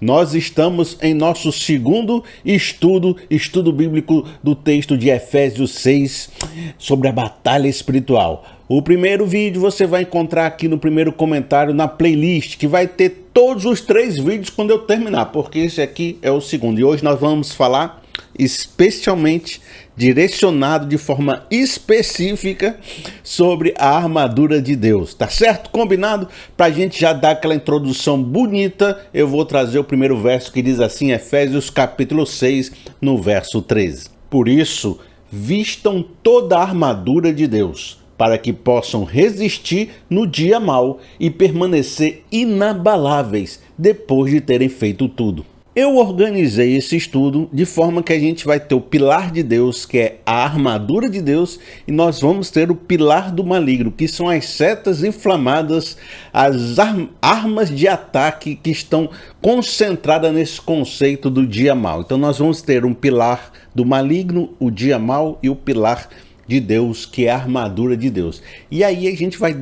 Nós estamos em nosso segundo estudo bíblico do texto de Efésios 6 sobre a batalha espiritual. O primeiro vídeo você vai encontrar aqui no primeiro comentário na playlist, que vai ter todos os 3 vídeos quando eu terminar, porque esse aqui é o segundo. E hoje nós vamos falar especialmente direcionado de forma específica sobre a armadura de Deus, tá certo? Combinado? Pra gente já dar aquela introdução bonita, eu vou trazer o primeiro verso que diz assim, Efésios capítulo 6, no verso 13. Por isso, vistam toda a armadura de Deus, para que possam resistir no dia mau e permanecer inabaláveis depois de terem feito tudo. Eu organizei esse estudo de forma que a gente vai ter o pilar de Deus, que é a armadura de Deus, e nós vamos ter o pilar do maligno, que são as setas inflamadas, as armas de ataque que estão concentradas nesse conceito do dia mau. Então nós vamos ter um pilar do maligno, o dia mau, e o pilar de Deus, que é a armadura de Deus. E aí a gente vai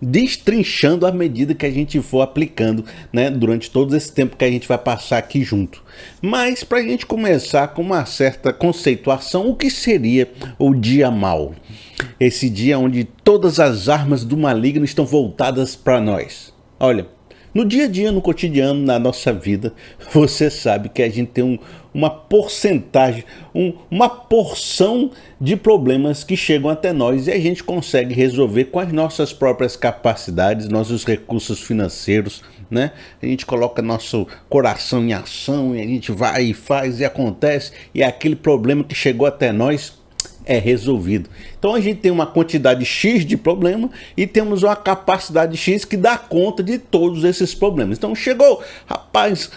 destrinchando à medida que a gente for aplicando, né, durante todo esse tempo que a gente vai passar aqui junto. Mas para a gente começar com uma certa conceituação, o que seria o dia mau? Esse dia onde todas as armas do maligno estão voltadas para nós. Olha, no dia a dia, no cotidiano, na nossa vida, você sabe que a gente tem uma porcentagem, uma porção de problemas que chegam até nós e a gente consegue resolver com as nossas próprias capacidades, nossos recursos financeiros, né? A gente coloca nosso coração em ação e a gente vai e faz e acontece e aquele problema que chegou até nós é resolvido. Então a gente tem uma quantidade X de problema e temos uma capacidade X que dá conta de todos esses problemas. Então chegou, rapaz,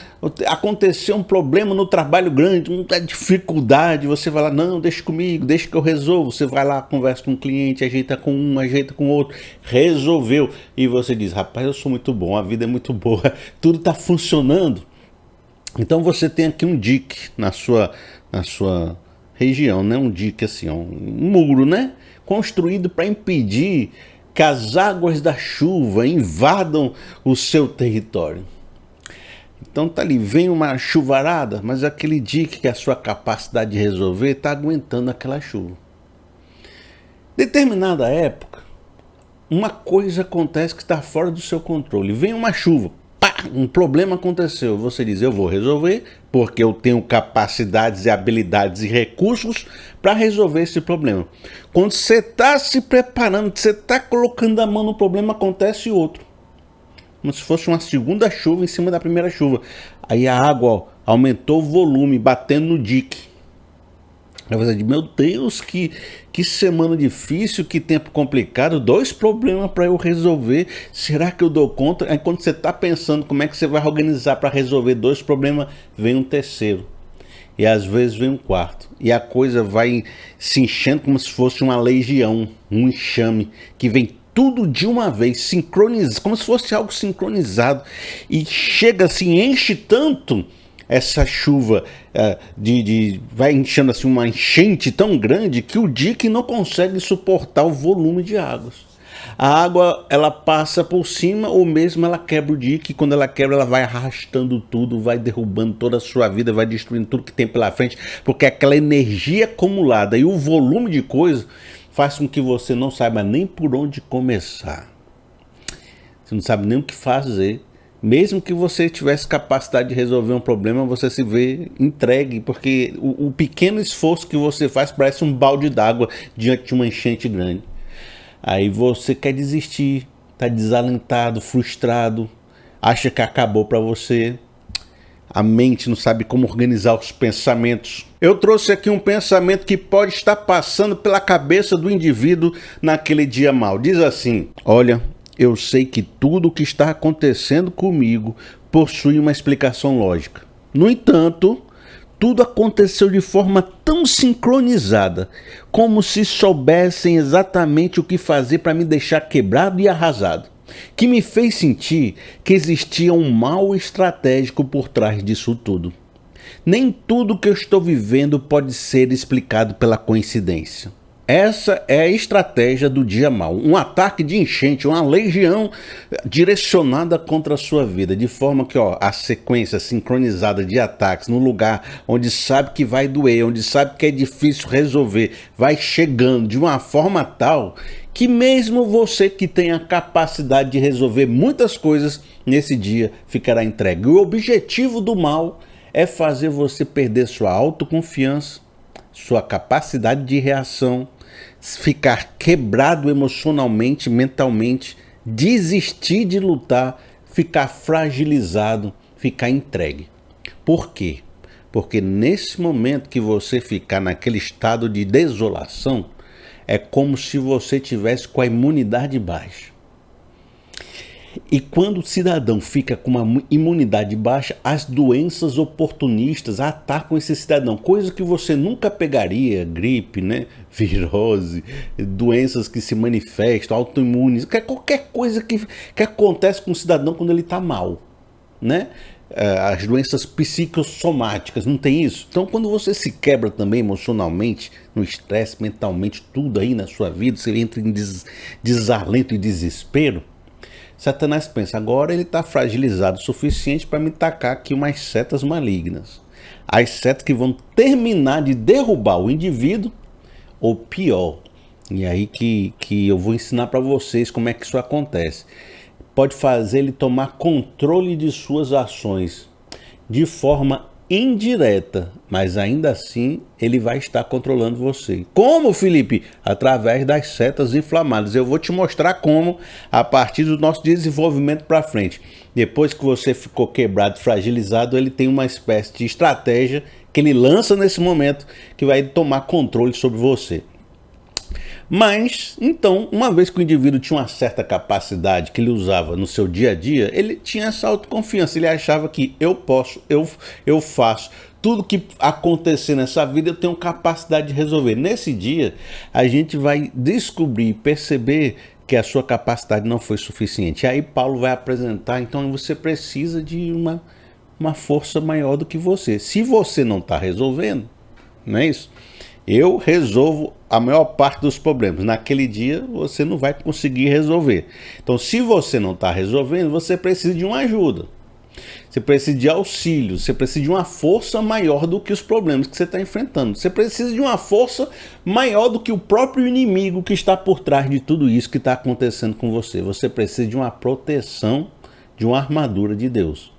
aconteceu um problema no trabalho grande, muita dificuldade, você vai lá, não, deixa comigo, deixa que eu resolvo. Você vai lá, conversa com o cliente, ajeita com um, ajeita com o outro, resolveu. E você diz, rapaz, eu sou muito bom, a vida é muito boa, tudo está funcionando. Então você tem aqui um dique na sua região, né? Um dique assim, um muro, né? Construído para impedir que as águas da chuva invadam o seu território. Então tá ali, vem uma chuvarada, mas aquele dique que a sua capacidade de resolver está aguentando aquela chuva. Determinada época, uma coisa acontece que está fora do seu controle. Vem uma chuva. Pá, um problema aconteceu, você diz, eu vou resolver, porque eu tenho capacidades e habilidades e recursos para resolver esse problema. Quando você está se preparando, você está colocando a mão no problema, acontece outro. Como se fosse uma segunda chuva em cima da primeira chuva. Aí a água aumentou o volume, batendo no dique. Aí você diz, meu Deus, que semana difícil, que tempo complicado, 2 problemas para eu resolver, será que eu dou conta? Aí quando você está pensando como é que você vai organizar para resolver 2 problemas, vem um terceiro, e às vezes vem um quarto, e a coisa vai se enchendo como se fosse uma legião, um enxame, que vem tudo de uma vez, sincronizado, como se fosse algo sincronizado, e chega assim, enche tanto essa chuva vai enchendo assim uma enchente tão grande que o dique não consegue suportar o volume de águas. A água, ela passa por cima ou mesmo ela quebra o dique. Quando ela quebra, ela vai arrastando tudo, vai derrubando toda a sua vida, vai destruindo tudo que tem pela frente, porque aquela energia acumulada e o volume de coisa faz com que você não saiba nem por onde começar. Você não sabe nem o que fazer. Mesmo que você tivesse capacidade de resolver um problema, você se vê entregue, porque o pequeno esforço que você faz parece um balde d'água diante de uma enchente grande. Aí você quer desistir, está desalentado, frustrado, acha que acabou para você. A mente não sabe como organizar os pensamentos. Eu trouxe aqui um pensamento que pode estar passando pela cabeça do indivíduo naquele dia mau. Diz assim, olha, eu sei que tudo o que está acontecendo comigo possui uma explicação lógica. No entanto, tudo aconteceu de forma tão sincronizada, como se soubessem exatamente o que fazer para me deixar quebrado e arrasado, que me fez sentir que existia um mal estratégico por trás disso tudo. Nem tudo que eu estou vivendo pode ser explicado pela coincidência. Essa é a estratégia do dia mau. Um ataque de enchente, uma legião direcionada contra a sua vida. De forma que a sequência sincronizada de ataques no lugar onde sabe que vai doer, onde sabe que é difícil resolver, vai chegando de uma forma tal que mesmo você que tem a capacidade de resolver muitas coisas, nesse dia ficará entregue. O objetivo do mal é fazer você perder sua autoconfiança, sua capacidade de reação, ficar quebrado emocionalmente, mentalmente, desistir de lutar, ficar fragilizado, ficar entregue. Por quê? Porque nesse momento que você ficar naquele estado de desolação, é como se você tivesse com a imunidade baixa. E quando o cidadão fica com uma imunidade baixa, as doenças oportunistas atacam esse cidadão. Coisa que você nunca pegaria, gripe, né? Virose, doenças que se manifestam, autoimunes, qualquer coisa que acontece com o cidadão quando ele está mal, né? As doenças psicossomáticas, não tem isso? Então quando você se quebra também emocionalmente, no estresse, mentalmente, tudo aí na sua vida, você entra em desalento e desespero, Satanás pensa, agora ele está fragilizado o suficiente para me tacar aqui umas setas malignas. As setas que vão terminar de derrubar o indivíduo, ou pior. E aí que eu vou ensinar para vocês como é que isso acontece. Pode fazer ele tomar controle de suas ações de forma indireta, mas ainda assim ele vai estar controlando você. Como, Felipe? Através das setas inflamadas. Eu vou te mostrar como a partir do nosso desenvolvimento para frente. Depois que você ficou quebrado, fragilizado, ele tem uma espécie de estratégia que ele lança nesse momento que vai tomar controle sobre você. Mas, então, uma vez que o indivíduo tinha uma certa capacidade que ele usava no seu dia a dia, ele tinha essa autoconfiança, ele achava que eu posso, eu faço, tudo que acontecer nessa vida eu tenho capacidade de resolver. Nesse dia, a gente vai descobrir, perceber que a sua capacidade não foi suficiente. E aí Paulo vai apresentar, então você precisa de uma força maior do que você. Se você não está resolvendo, não é isso? Eu resolvo a maior parte dos problemas. Naquele dia você não vai conseguir resolver. Então, se você não está resolvendo, você precisa de uma ajuda. Você precisa de auxílio. Você precisa de uma força maior do que os problemas que você está enfrentando. Você precisa de uma força maior do que o próprio inimigo que está por trás de tudo isso que está acontecendo com você. Você precisa de uma proteção, de uma armadura de Deus.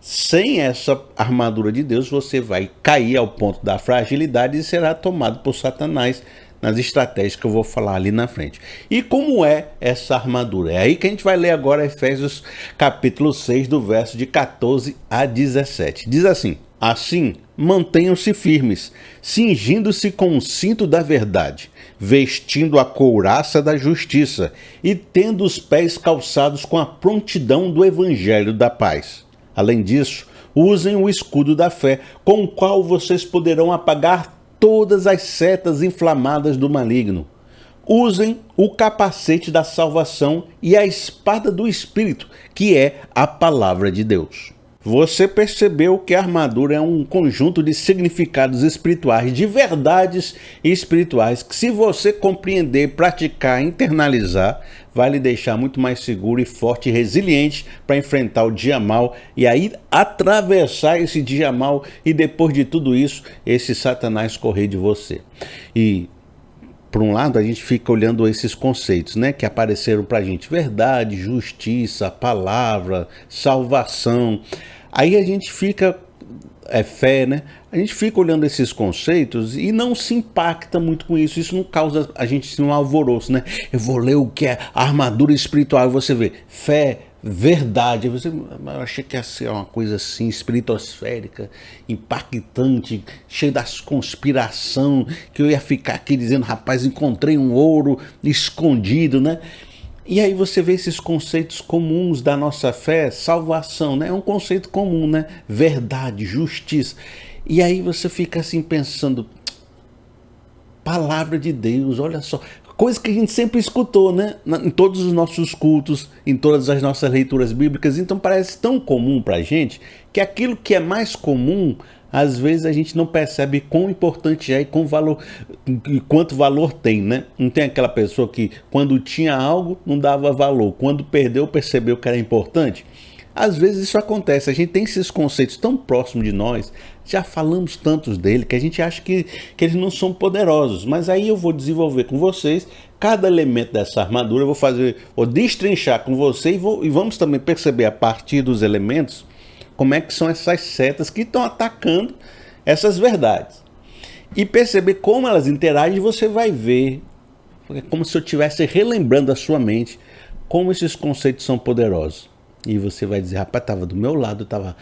Sem essa armadura de Deus, você vai cair ao ponto da fragilidade e será tomado por Satanás nas estratégias que eu vou falar ali na frente. E como é essa armadura? É aí que a gente vai ler agora Efésios capítulo 6, do verso de 14 a 17. Diz assim: assim, mantenham-se firmes, cingindo-se com o cinto da verdade, vestindo a couraça da justiça e tendo os pés calçados com a prontidão do evangelho da paz. Além disso, usem o escudo da fé, com o qual vocês poderão apagar todas as setas inflamadas do maligno. Usem o capacete da salvação e a espada do Espírito, que é a palavra de Deus. Você percebeu que a armadura é um conjunto de significados espirituais, de verdades espirituais, que se você compreender, praticar, internalizar, vai lhe deixar muito mais seguro e forte e resiliente para enfrentar o dia mau e aí atravessar esse dia mau e depois de tudo isso, esse Satanás correr de você. E por um lado, a gente fica olhando esses conceitos, né, que apareceram para a gente: verdade, justiça, palavra, salvação. Aí a gente fica, fé, né? A gente fica olhando esses conceitos e não se impacta muito com isso. Isso não causa a gente um alvoroço, né? Eu vou ler o que é a armadura espiritual e você vê fé, verdade. Eu achei que ia ser uma coisa assim, espiritosférica, impactante, cheia das conspiração, que eu ia ficar aqui dizendo, rapaz, encontrei um ouro escondido, né? E aí você vê esses conceitos comuns da nossa fé, salvação, né? É um conceito comum, né? Verdade, justiça. E aí você fica assim pensando, palavra de Deus, olha só, Coisa que a gente sempre escutou, né? Em todos os nossos cultos, em todas as nossas leituras bíblicas. Então parece tão comum pra gente que aquilo que é mais comum, às vezes a gente não percebe quão importante é e quanto valor tem, né? Não tem aquela pessoa que quando tinha algo não dava valor, quando perdeu percebeu que era importante? Às vezes isso acontece, a gente tem esses conceitos tão próximos de nós, já falamos tantos dele, que a gente acha que eles não são poderosos. Mas aí eu vou desenvolver com vocês cada elemento dessa armadura, vou destrinchar com você e vamos também perceber a partir dos elementos como é que são essas setas que estão atacando essas verdades. E perceber como elas interagem, você vai ver, é como se eu estivesse relembrando a sua mente como esses conceitos são poderosos. E você vai dizer, rapaz, estava do meu lado, estava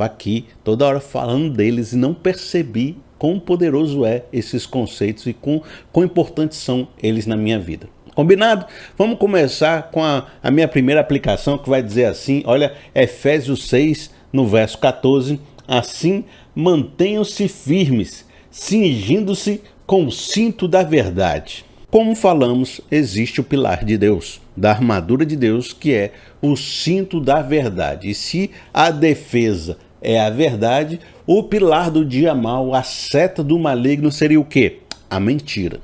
aqui toda hora falando deles e não percebi quão poderoso é esses conceitos e quão importantes são eles na minha vida. Combinado? Vamos começar com a minha primeira aplicação, que vai dizer assim, olha, Efésios 6, no verso 14, assim mantenham-se firmes, cingindo-se com o cinto da verdade. Como falamos, existe o pilar de Deus, da armadura de Deus, que é o cinto da verdade. E se a defesa é a verdade, o pilar do dia mau, a seta do maligno seria o quê? A mentira.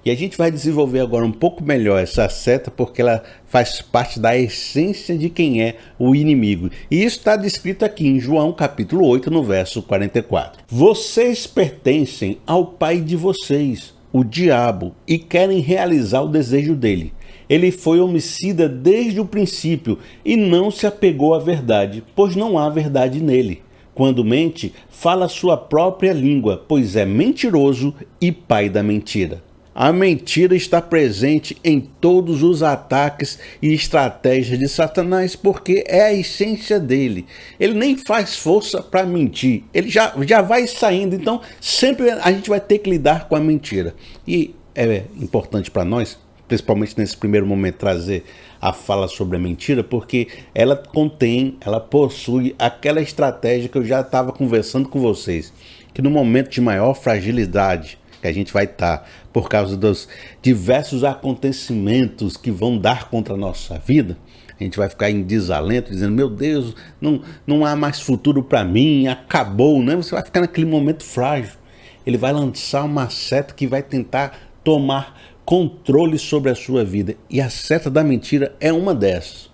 E a gente vai desenvolver agora um pouco melhor essa seta, porque ela faz parte da essência de quem é o inimigo. E isso está descrito aqui em João capítulo 8, no verso 44. Vocês pertencem ao pai de vocês, o diabo, e querem realizar o desejo dele. Ele foi homicida desde o princípio e não se apegou à verdade, pois não há verdade nele. Quando mente, fala sua própria língua, pois é mentiroso e pai da mentira. A mentira está presente em todos os ataques e estratégias de Satanás, porque é a essência dele. Ele nem faz força para mentir, ele já vai saindo, então sempre a gente vai ter que lidar com a mentira. E é importante para nós, principalmente nesse primeiro momento, trazer a fala sobre a mentira, porque ela possui aquela estratégia que eu já estava conversando com vocês, que no momento de maior fragilidade que a gente vai estar, por causa dos diversos acontecimentos que vão dar contra a nossa vida, a gente vai ficar em desalento, dizendo, meu Deus, não há mais futuro para mim, acabou, né? Você vai ficar naquele momento frágil. Ele vai lançar uma seta que vai tentar tomar controle sobre a sua vida. E a seta da mentira é uma dessas.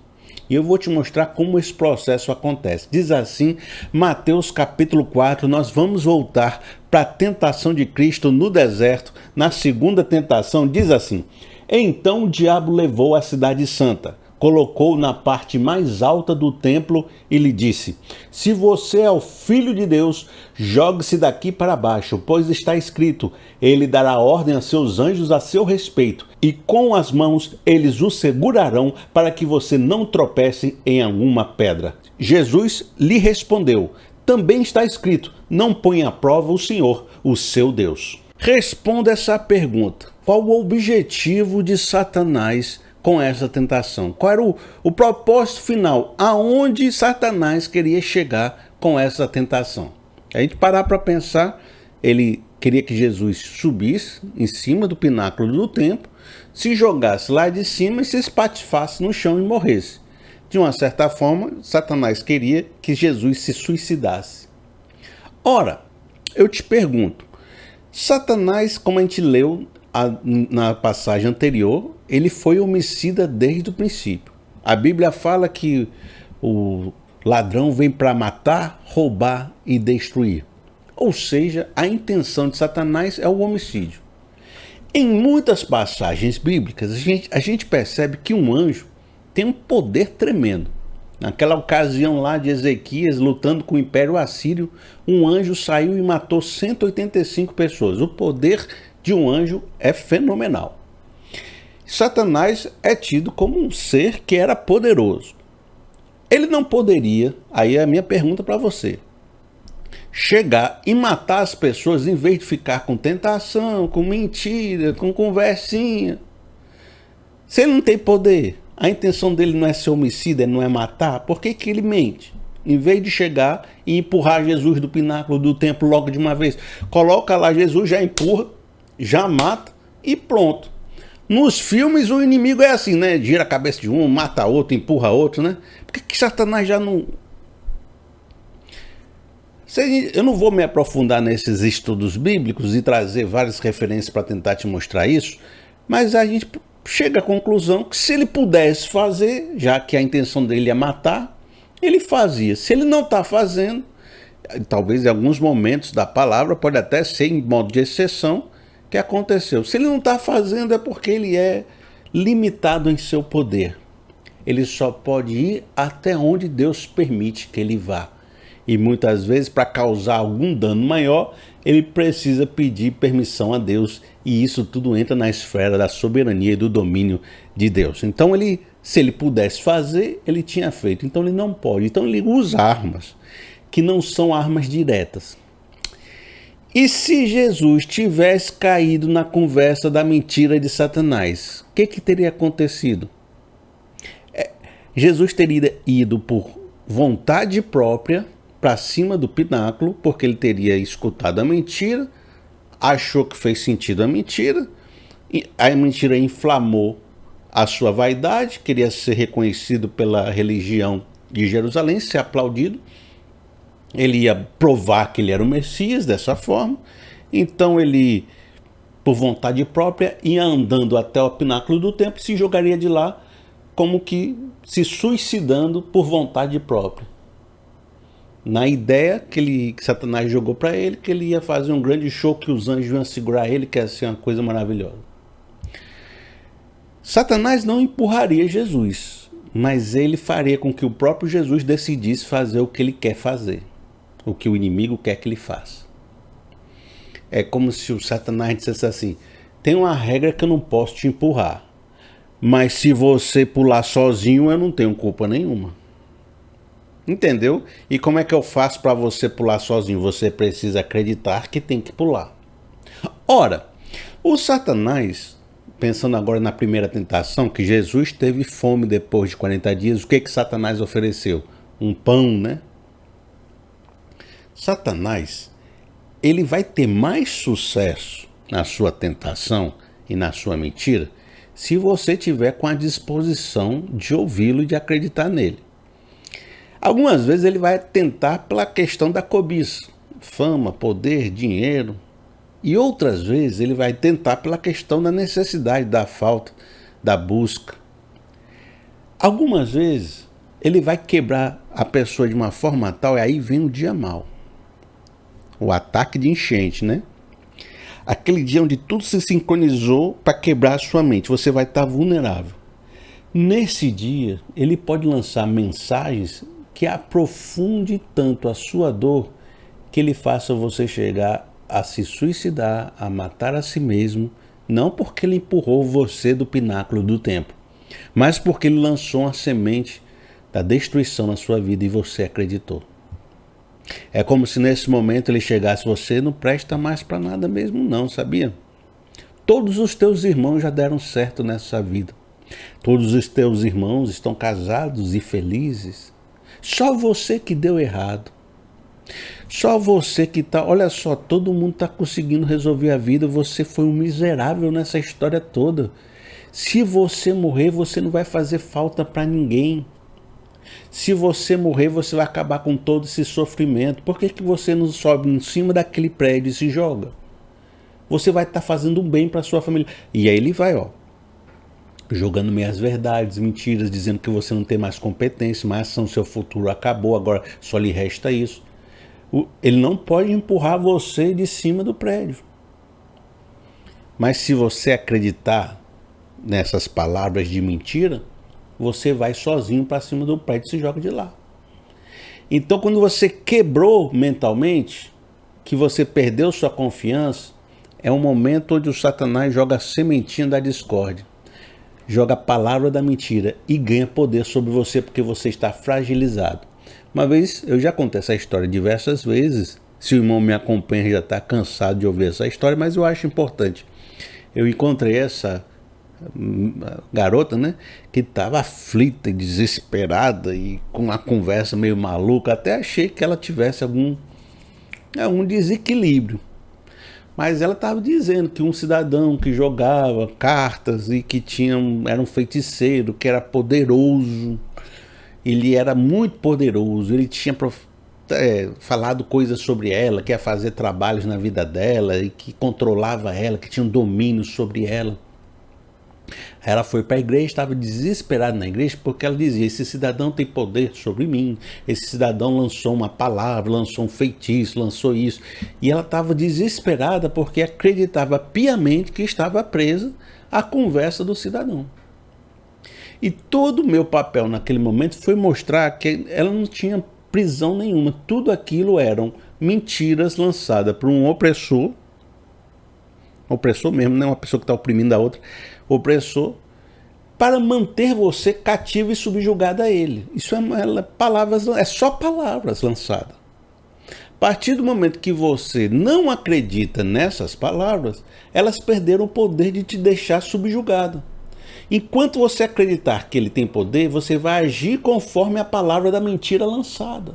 E eu vou te mostrar como esse processo acontece. Diz assim, Mateus capítulo 4, nós vamos voltar para a tentação de Cristo no deserto. Na segunda tentação, diz assim, então o diabo levou a cidade santa, colocou na parte mais alta do templo e lhe disse, se você é o filho de Deus, jogue-se daqui para baixo, pois está escrito, ele dará ordem a seus anjos a seu respeito, e com as mãos eles o segurarão para que você não tropece em alguma pedra. Jesus lhe respondeu, também está escrito, não ponha à prova o Senhor, o seu Deus. Responda essa pergunta, qual o objetivo de Satanás com essa tentação? Qual era o propósito final? Aonde Satanás queria chegar com essa tentação? A gente parar para pensar, ele queria que Jesus subisse em cima do pináculo do templo, se jogasse lá de cima e se espatifasse no chão e morresse. De uma certa forma, Satanás queria que Jesus se suicidasse. Ora, eu te pergunto, Satanás, como a gente leu na passagem anterior, ele foi homicida desde o princípio. A Bíblia fala que o ladrão vem para matar, roubar e destruir. Ou seja, a intenção de Satanás é o homicídio. Em muitas passagens bíblicas, a gente percebe que um anjo tem um poder tremendo. Naquela ocasião lá de Ezequias lutando com o Império Assírio, um anjo saiu e matou 185 pessoas. O poder de um anjo é fenomenal. Satanás é tido como um ser que era poderoso. Ele não poderia, aí é a minha pergunta para você, chegar e matar as pessoas em vez de ficar com tentação, com mentira, com conversinha. Se ele não tem poder, a intenção dele não é ser homicida, não é matar, por que ele mente? Em vez de chegar e empurrar Jesus do pináculo do templo logo de uma vez, coloca lá Jesus, já empurra, já mata e pronto. Nos filmes o inimigo é assim, né? Gira a cabeça de um, mata outro, empurra outro, né? Por que Satanás já não... Eu não vou me aprofundar nesses estudos bíblicos e trazer várias referências para tentar te mostrar isso, mas a gente chega à conclusão que se ele pudesse fazer, já que a intenção dele é matar, ele fazia. Se ele não está fazendo, talvez em alguns momentos da palavra, pode até ser em modo de exceção, que aconteceu. Se ele não está fazendo é porque ele é limitado em seu poder. Ele só pode ir até onde Deus permite que ele vá. E muitas vezes, para causar algum dano maior, ele precisa pedir permissão a Deus. E isso tudo entra na esfera da soberania e do domínio de Deus. Então, se ele pudesse fazer, ele tinha feito. Então, ele não pode. Então, ele usa armas que não são armas diretas. E se Jesus tivesse caído na conversa da mentira de Satanás, o que teria acontecido? Jesus teria ido por vontade própria para cima do pináculo, porque ele teria escutado a mentira, achou que fez sentido a mentira, e a mentira inflamou a sua vaidade, queria ser reconhecido pela religião de Jerusalém, ser aplaudido. Ele ia provar que ele era o Messias dessa forma. Então ele, por vontade própria, ia andando até o pináculo do templo e se jogaria de lá, como que se suicidando por vontade própria. Na ideia que Satanás jogou para ele, que ele ia fazer um grande show, que os anjos iam segurar ele, que ia ser uma coisa maravilhosa. Satanás não empurraria Jesus, mas ele faria com que o próprio Jesus decidisse fazer o que ele quer fazer, o que o inimigo quer que ele faça. É como se o Satanás dissesse assim: tem uma regra que eu não posso te empurrar, mas se você pular sozinho eu não tenho culpa nenhuma. Entendeu? E como é que eu faço para você pular sozinho? Você precisa acreditar que tem que pular. Ora, o Satanás, pensando agora na primeira tentação, que Jesus teve fome depois de 40 dias, o que Satanás ofereceu? Um pão, né? Satanás, ele vai ter mais sucesso na sua tentação e na sua mentira se você tiver com a disposição de ouvi-lo e de acreditar nele. Algumas vezes ele vai tentar pela questão da cobiça, fama, poder, dinheiro. E outras vezes ele vai tentar pela questão da necessidade, da falta, da busca. Algumas vezes ele vai quebrar a pessoa de uma forma tal, e aí vem o dia mau. O ataque de enchente, né? Aquele dia onde tudo se sincronizou para quebrar a sua mente. Você vai estar vulnerável. Nesse dia, ele pode lançar mensagens que aprofunde tanto a sua dor, que ele faça você chegar a se suicidar, a matar a si mesmo, não porque ele empurrou você do pináculo do templo, mas porque ele lançou uma semente da destruição na sua vida e você acreditou. É como se nesse momento ele chegasse: você não presta mais para nada mesmo não, sabia? Todos os teus irmãos já deram certo nessa vida. Todos os teus irmãos estão casados e felizes. Só você que deu errado. Só você que tá... Olha só, todo mundo está conseguindo resolver a vida. Você foi um miserável nessa história toda. Se você morrer, você não vai fazer falta para ninguém. Se você morrer, você vai acabar com todo esse sofrimento. Por que você não sobe em cima daquele prédio e se joga? Você vai estar fazendo um bem para sua família. E aí ele vai, jogando meias verdades, mentiras, dizendo que você não tem mais competência, mais ação, seu futuro acabou, agora só lhe resta isso. Ele não pode empurrar você de cima do prédio. Mas se você acreditar nessas palavras de mentira, você vai sozinho para cima do prédio e se joga de lá. Então, quando você quebrou mentalmente, que você perdeu sua confiança, é um momento onde o Satanás joga a sementinha da discórdia, joga a palavra da mentira e ganha poder sobre você porque você está fragilizado. Uma vez, eu já contei essa história diversas vezes, se o irmão me acompanha já está cansado de ouvir essa história, mas eu acho importante. Eu encontrei essa garota, né, que estava aflita e desesperada e com uma conversa meio maluca, até achei que ela tivesse algum desequilíbrio. Mas ela estava dizendo que um cidadão que jogava cartas e que era um feiticeiro, que era poderoso, ele era muito poderoso, ele tinha falado coisas sobre ela, que ia fazer trabalhos na vida dela e que controlava ela, que tinha um domínio sobre ela. Ela foi para a igreja, estava desesperada na igreja, porque ela dizia: esse cidadão tem poder sobre mim, esse cidadão lançou uma palavra, lançou um feitiço, lançou isso. E ela estava desesperada porque acreditava piamente que estava presa à conversa do cidadão. E todo o meu papel naquele momento foi mostrar que ela não tinha prisão nenhuma. Tudo aquilo eram mentiras lançadas por um opressor mesmo, não é uma pessoa que está oprimindo a outra, opressor, para manter você cativo e subjugado a ele. Isso é só palavras lançadas. A partir do momento que você não acredita nessas palavras, elas perderam o poder de te deixar subjugado. Enquanto você acreditar que ele tem poder, você vai agir conforme a palavra da mentira lançada.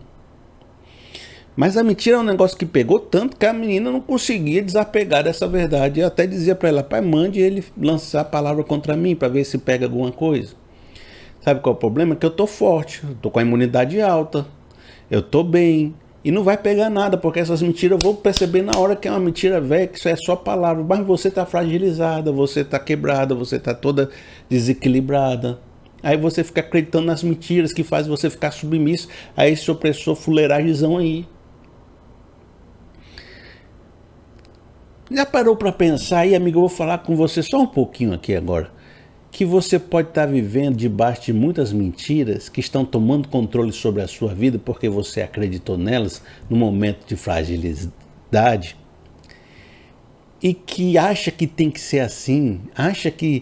Mas a mentira é um negócio que pegou tanto que a menina não conseguia desapegar dessa verdade. Eu até dizia para ela: pai, mande ele lançar a palavra contra mim para ver se pega alguma coisa. Sabe qual é o problema? É que eu tô forte, eu tô com a imunidade alta, eu tô bem. E não vai pegar nada, porque essas mentiras eu vou perceber na hora que é uma mentira velha, que isso é só palavra. Mas você tá fragilizada, você tá quebrada, você tá toda desequilibrada. Aí você fica acreditando nas mentiras que faz você ficar submisso a esse opressor fuleiragezão aí. Já parou para pensar aí, amigo? Eu vou falar com você só um pouquinho aqui agora. Que você pode estar vivendo debaixo de muitas mentiras que estão tomando controle sobre a sua vida porque você acreditou nelas no momento de fragilidade e que acha que tem que ser assim, acha que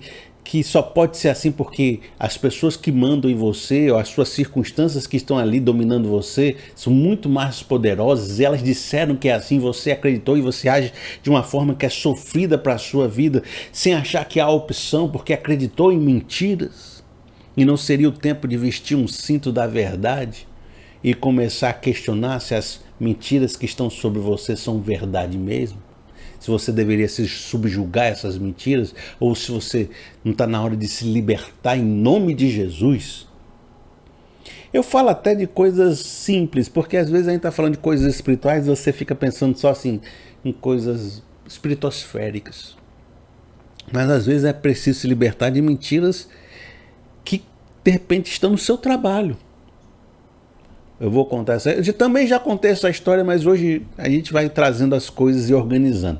só pode ser assim porque as pessoas que mandam em você ou as suas circunstâncias que estão ali dominando você são muito mais poderosas e elas disseram que é assim, você acreditou e você age de uma forma que é sofrida para a sua vida sem achar que há opção porque acreditou em mentiras. E não seria o tempo de vestir um cinto da verdade e começar a questionar se as mentiras que estão sobre você são verdade mesmo? Se você deveria se subjugar essas mentiras, ou se você não está na hora de se libertar em nome de Jesus. Eu falo até de coisas simples, porque às vezes a gente está falando de coisas espirituais e você fica pensando só assim, em coisas espiritosféricas. Mas às vezes é preciso se libertar de mentiras que de repente estão no seu trabalho. Eu vou contar essa. Eu também já contei essa história, mas hoje a gente vai trazendo as coisas e organizando.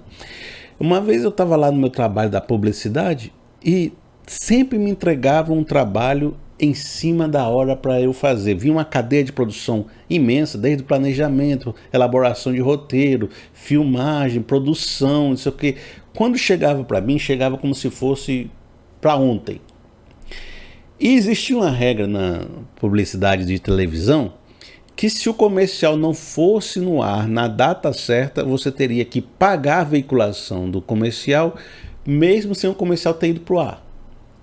Uma vez eu estava lá no meu trabalho da publicidade e sempre me entregavam um trabalho em cima da hora para eu fazer. Vinha uma cadeia de produção imensa, desde o planejamento, elaboração de roteiro, filmagem, produção, não sei o quê. Quando chegava para mim, chegava como se fosse para ontem. E existia uma regra na publicidade de televisão que se o comercial não fosse no ar na data certa, você teria que pagar a veiculação do comercial, mesmo sem o comercial ter ido para o ar.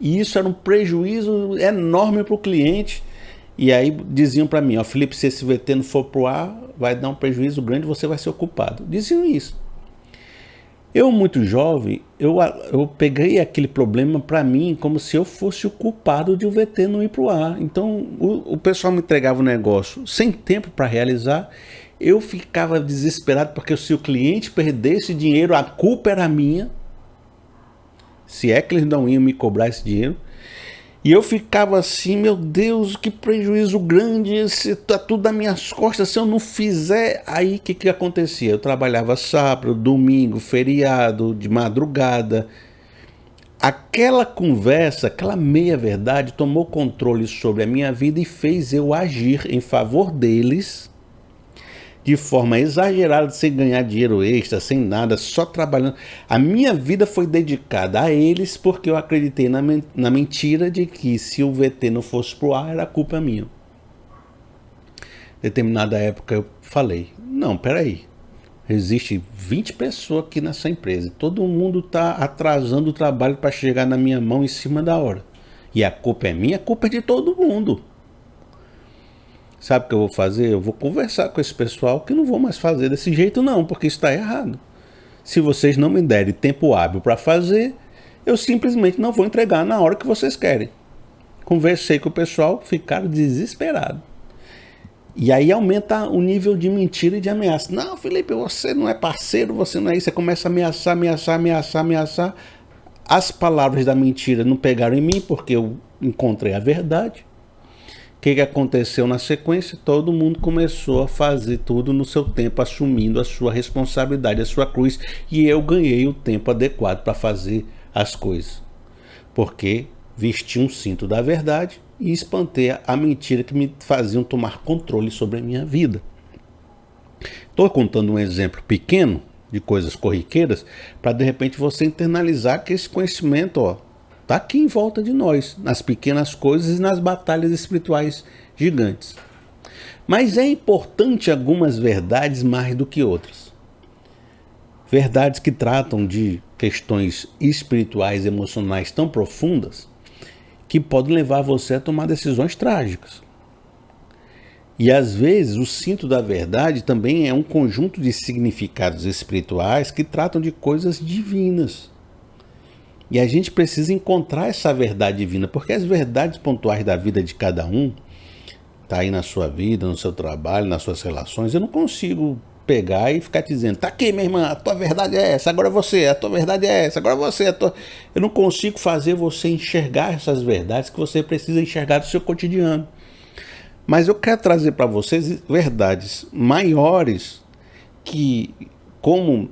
E isso era um prejuízo enorme para o cliente. E aí diziam para mim: ó, Felipe, se esse VT não for para o ar, vai dar um prejuízo grande, você vai ser o culpado. Diziam isso. Eu, muito jovem, eu peguei aquele problema para mim como se eu fosse o culpado de o VT não ir para o ar. Então, o pessoal me entregava o negócio sem tempo para realizar. Eu ficava desesperado porque se o cliente perdesse dinheiro, a culpa era minha. Se é que eles não iam me cobrar esse dinheiro. E eu ficava assim: meu Deus, que prejuízo grande, está tudo nas minhas costas, se eu não fizer. Aí o que acontecia? Eu trabalhava sábado, domingo, feriado, de madrugada. Aquela conversa, aquela meia-verdade tomou controle sobre a minha vida e fez eu agir em favor deles de forma exagerada, sem ganhar dinheiro extra, sem nada, só trabalhando. A minha vida foi dedicada a eles porque eu acreditei na mentira de que se o VT não fosse pro ar, era culpa minha. Determinada época eu falei: não, peraí, existe 20 pessoas aqui nessa empresa, todo mundo está atrasando o trabalho para chegar na minha mão em cima da hora. E a culpa é minha, a culpa é de todo mundo. Sabe o que eu vou fazer? Eu vou conversar com esse pessoal que não vou mais fazer desse jeito não, porque isso está errado. Se vocês não me derem tempo hábil para fazer, eu simplesmente não vou entregar na hora que vocês querem. Conversei com o pessoal, ficaram desesperados. E aí aumenta o nível de mentira e de ameaça. Não, Felipe, você não é parceiro, você não é isso. Você começa a ameaçar. As palavras da mentira não pegaram em mim porque eu encontrei a verdade. O que aconteceu na sequência? Todo mundo começou a fazer tudo no seu tempo, assumindo a sua responsabilidade, a sua cruz. E eu ganhei o tempo adequado para fazer as coisas. Porque vesti um cinto da verdade e espantei a mentira que me faziam tomar controle sobre a minha vida. Estou contando um exemplo pequeno de coisas corriqueiras para de repente você internalizar que esse conhecimento está aqui em volta de nós, nas pequenas coisas e nas batalhas espirituais gigantes. Mas é importante algumas verdades mais do que outras. Verdades que tratam de questões espirituais, emocionais tão profundas que podem levar você a tomar decisões trágicas. E às vezes o cinto da verdade também é um conjunto de significados espirituais que tratam de coisas divinas. E a gente precisa encontrar essa verdade divina, porque as verdades pontuais da vida de cada um, tá aí na sua vida, no seu trabalho, nas suas relações, eu não consigo pegar e ficar te dizendo, tá aqui minha irmã, a tua verdade é essa, agora você, a tua verdade é essa, agora você, Eu não consigo fazer você enxergar essas verdades que você precisa enxergar do seu cotidiano. Mas eu quero trazer para vocês verdades maiores, que como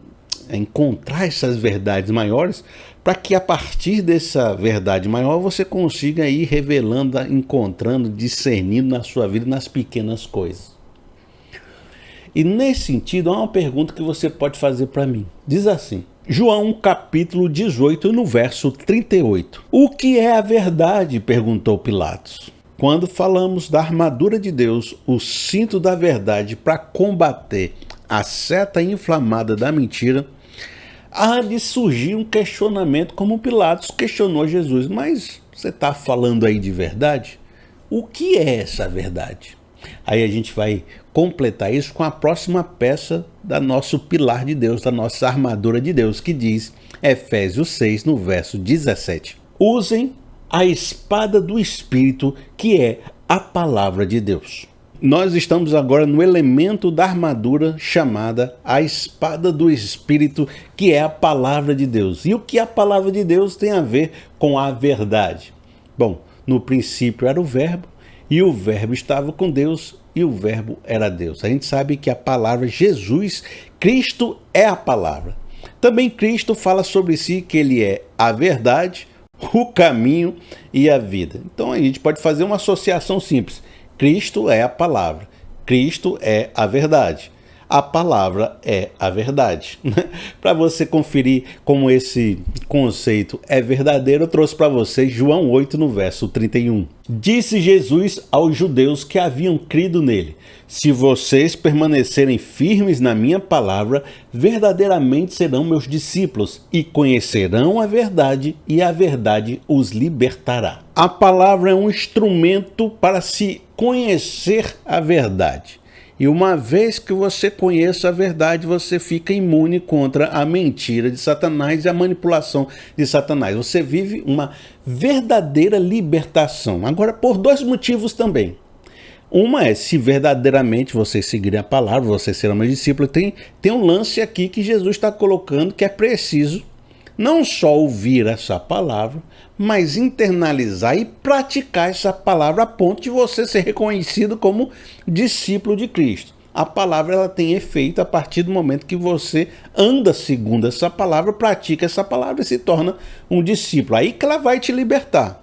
encontrar essas verdades maiores, para que a partir dessa verdade maior você consiga ir revelando, encontrando, discernindo na sua vida, nas pequenas coisas. E nesse sentido, há uma pergunta que você pode fazer para mim. Diz assim, João capítulo 18, no verso 38. O que é a verdade? Perguntou Pilatos. Quando falamos da armadura de Deus, o cinto da verdade para combater a seta inflamada da mentira, há de surgir um questionamento como Pilatos questionou Jesus. Mas você está falando aí de verdade? O que é essa verdade? Aí a gente vai completar isso com a próxima peça da nosso pilar de Deus, da nossa armadura de Deus, que diz, Efésios 6, no verso 17. Usem a espada do Espírito, que é a palavra de Deus. Nós estamos agora no elemento da armadura chamada a espada do Espírito, que é a palavra de Deus. E o que a palavra de Deus tem a ver com a verdade? Bom, no princípio era o Verbo, e o Verbo estava com Deus, e o Verbo era Deus. A gente sabe que a palavra Jesus, Cristo é a palavra. Também Cristo fala sobre si que ele é a verdade, o caminho e a vida. Então a gente pode fazer uma associação simples. Cristo é a palavra, Cristo é a verdade. A palavra é a verdade. Para você conferir como esse conceito é verdadeiro, eu trouxe para vocês João 8, no verso 31. Disse Jesus aos judeus que haviam crido nele, se vocês permanecerem firmes na minha palavra, verdadeiramente serão meus discípulos e conhecerão a verdade e a verdade os libertará. A palavra é um instrumento para se conhecer a verdade. E uma vez que você conheça a verdade, você fica imune contra a mentira de Satanás e a manipulação de Satanás. Você vive uma verdadeira libertação. Agora, por dois motivos também. Uma é, se verdadeiramente vocês seguirem a palavra, vocês serão meus discípulos. Tem um lance aqui que Jesus está colocando que é preciso não só ouvir essa palavra, mas internalizar e praticar essa palavra a ponto de você ser reconhecido como discípulo de Cristo. A palavra ela tem efeito a partir do momento que você anda segundo essa palavra, pratica essa palavra e se torna um discípulo. Aí que ela vai te libertar.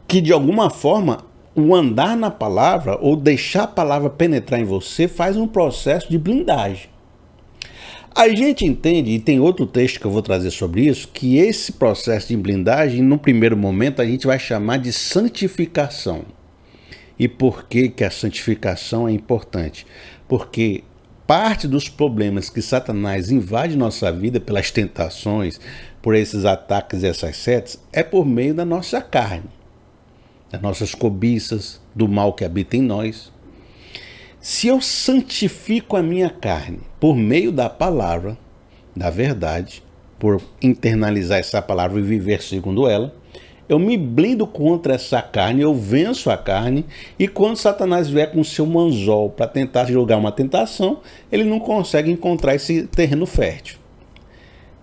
Que de alguma forma o andar na palavra ou deixar a palavra penetrar em você faz um processo de blindagem. A gente entende, e tem outro texto que eu vou trazer sobre isso, que esse processo de blindagem, no primeiro momento, a gente vai chamar de santificação. E por que que a santificação é importante? Porque parte dos problemas que Satanás invade nossa vida pelas tentações, por esses ataques e essas setas, é por meio da nossa carne, das nossas cobiças, do mal que habita em nós. Se eu santifico a minha carne por meio da palavra, da verdade, por internalizar essa palavra e viver segundo ela. Eu me blindo contra essa carne, eu venço a carne, e quando Satanás vier com seu anzol para tentar jogar uma tentação, ele não consegue encontrar esse terreno fértil.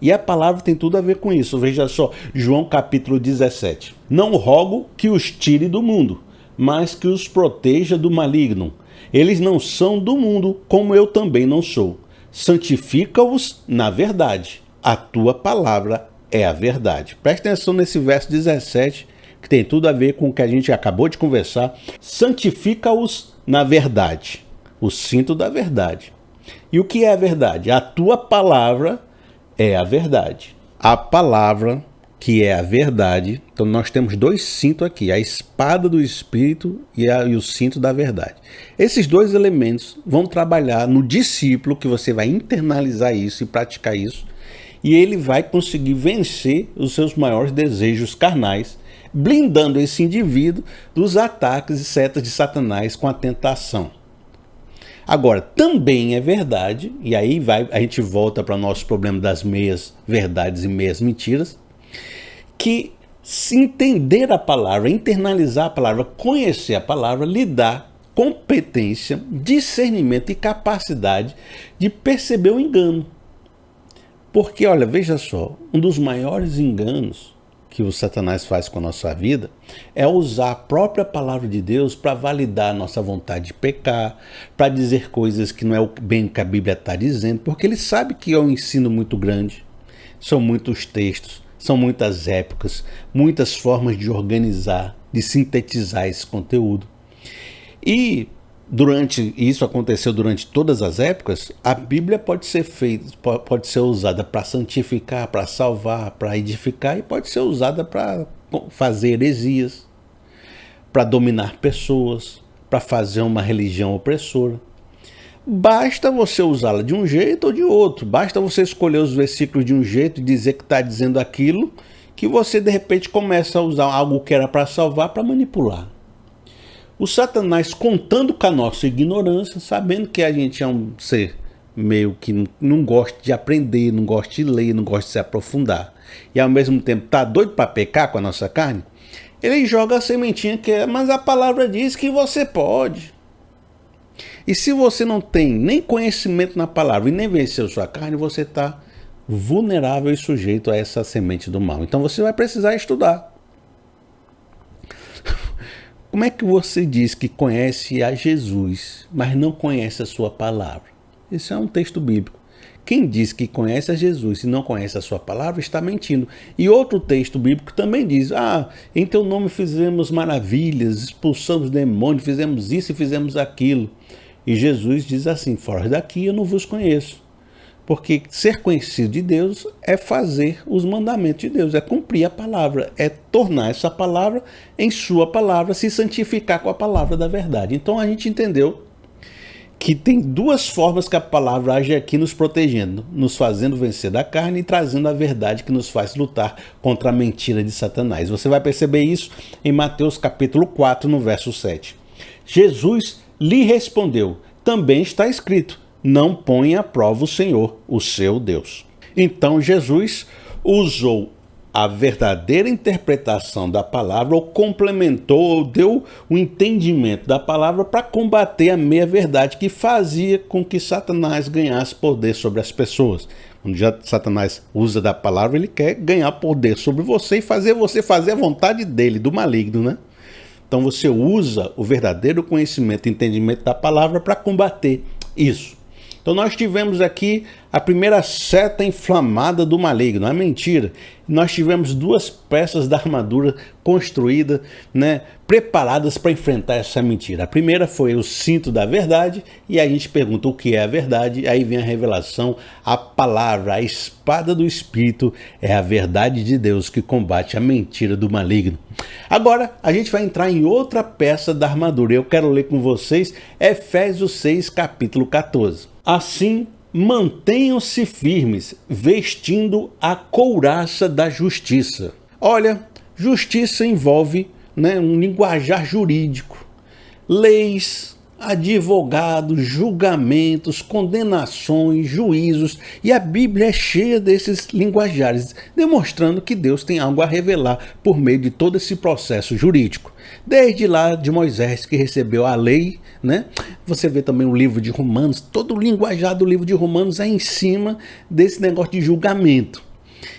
E a palavra tem tudo a ver com isso. Veja só, João capítulo 17. Não rogo que os tire do mundo, mas que os proteja do maligno. Eles não são do mundo, como eu também não sou. Santifica-os na verdade. A tua palavra é a verdade. Preste atenção nesse verso 17, que tem tudo a ver com o que a gente acabou de conversar. Santifica-os na verdade. O cinto da verdade. E o que é a verdade? A tua palavra é a verdade. A palavra que é a verdade. Então nós temos dois cintos aqui, a espada do Espírito e o cinto da verdade. Esses dois elementos vão trabalhar no discípulo, que você vai internalizar isso e praticar isso, e ele vai conseguir vencer os seus maiores desejos carnais, blindando esse indivíduo dos ataques e setas de Satanás com a tentação. Agora, também é verdade, e aí a gente volta para o nosso problema das meias verdades e meias mentiras, que se entender a palavra, internalizar a palavra, conhecer a palavra, lhe dá competência, discernimento e capacidade de perceber o engano. Porque, olha, veja só, um dos maiores enganos que o Satanás faz com a nossa vida é usar a própria palavra de Deus para validar a nossa vontade de pecar, para dizer coisas que não é bem o que a Bíblia está dizendo, porque ele sabe que é um ensino muito grande, são muitos textos, são muitas épocas, muitas formas de organizar, de sintetizar esse conteúdo. E isso aconteceu durante todas as épocas. A Bíblia pode ser usada para santificar, para salvar, para edificar, e pode ser usada para fazer heresias, para dominar pessoas, para fazer uma religião opressora. Basta você usá-la de um jeito ou de outro. Basta você escolher os versículos de um jeito e dizer que está dizendo aquilo, que você de repente começa a usar algo que era para salvar, para manipular. O Satanás, contando com a nossa ignorância, sabendo que a gente é um ser meio que não gosta de aprender, não gosta de ler, não gosta de se aprofundar, e ao mesmo tempo está doido para pecar com a nossa carne, ele joga a sementinha que é, mas a palavra diz que você pode. E se você não tem nem conhecimento na palavra e nem venceu sua carne, você está vulnerável e sujeito a essa semente do mal. Então você vai precisar estudar. Como é que você diz que conhece a Jesus, mas não conhece a sua palavra? Isso é um texto bíblico. Quem diz que conhece a Jesus e não conhece a sua palavra está mentindo. E outro texto bíblico também diz: em teu nome fizemos maravilhas, expulsamos demônios, fizemos isso e fizemos aquilo. E Jesus diz assim: fora daqui eu não vos conheço. Porque ser conhecido de Deus é fazer os mandamentos de Deus, é cumprir a palavra, é tornar essa palavra em sua palavra, se santificar com a palavra da verdade. Então a gente entendeu que tem duas formas que a palavra age aqui nos protegendo, nos fazendo vencer da carne e trazendo a verdade que nos faz lutar contra a mentira de Satanás. Você vai perceber isso em Mateus capítulo 4, no verso 7. Jesus lhe respondeu: também está escrito, não ponha à prova o Senhor, o seu Deus. Então Jesus usou a verdadeira interpretação da palavra, ou complementou, ou deu o entendimento da palavra para combater a meia-verdade que fazia com que Satanás ganhasse poder sobre as pessoas. Quando já Satanás usa da palavra, ele quer ganhar poder sobre você e fazer você fazer a vontade dele, do maligno, né? Então você usa o verdadeiro conhecimento e entendimento da palavra para combater isso. Então nós tivemos aqui a primeira seta inflamada do maligno, a mentira. Nós tivemos duas peças da armadura construídas, preparadas para enfrentar essa mentira. A primeira foi o cinto da verdade, e a gente pergunta o que é a verdade, aí vem a revelação, a palavra, a espada do Espírito é a verdade de Deus que combate a mentira do maligno. Agora a gente vai entrar em outra peça da armadura. Eu quero ler com vocês Efésios 6, capítulo 14. Assim, mantenham-se firmes, vestindo a couraça da justiça. Olha, justiça envolve um linguajar jurídico, leis, advogados, julgamentos, condenações, juízos, e a Bíblia é cheia desses linguajares, demonstrando que Deus tem algo a revelar por meio de todo esse processo jurídico. Desde lá de Moisés, que recebeu a lei, né? Você vê também o livro de Romanos, todo o linguajar do livro de Romanos é em cima desse negócio de julgamento.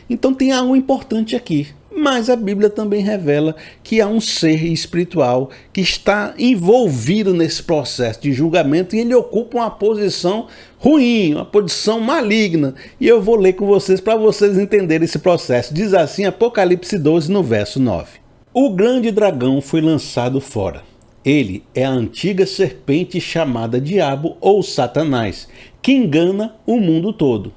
Então tem algo importante aqui. Mas a Bíblia também revela que há um ser espiritual que está envolvido nesse processo de julgamento e ele ocupa uma posição ruim, uma posição maligna. E eu vou ler com vocês para vocês entenderem esse processo. Diz assim Apocalipse 12, no verso 9. O grande dragão foi lançado fora. Ele é a antiga serpente chamada Diabo ou Satanás, que engana o mundo todo.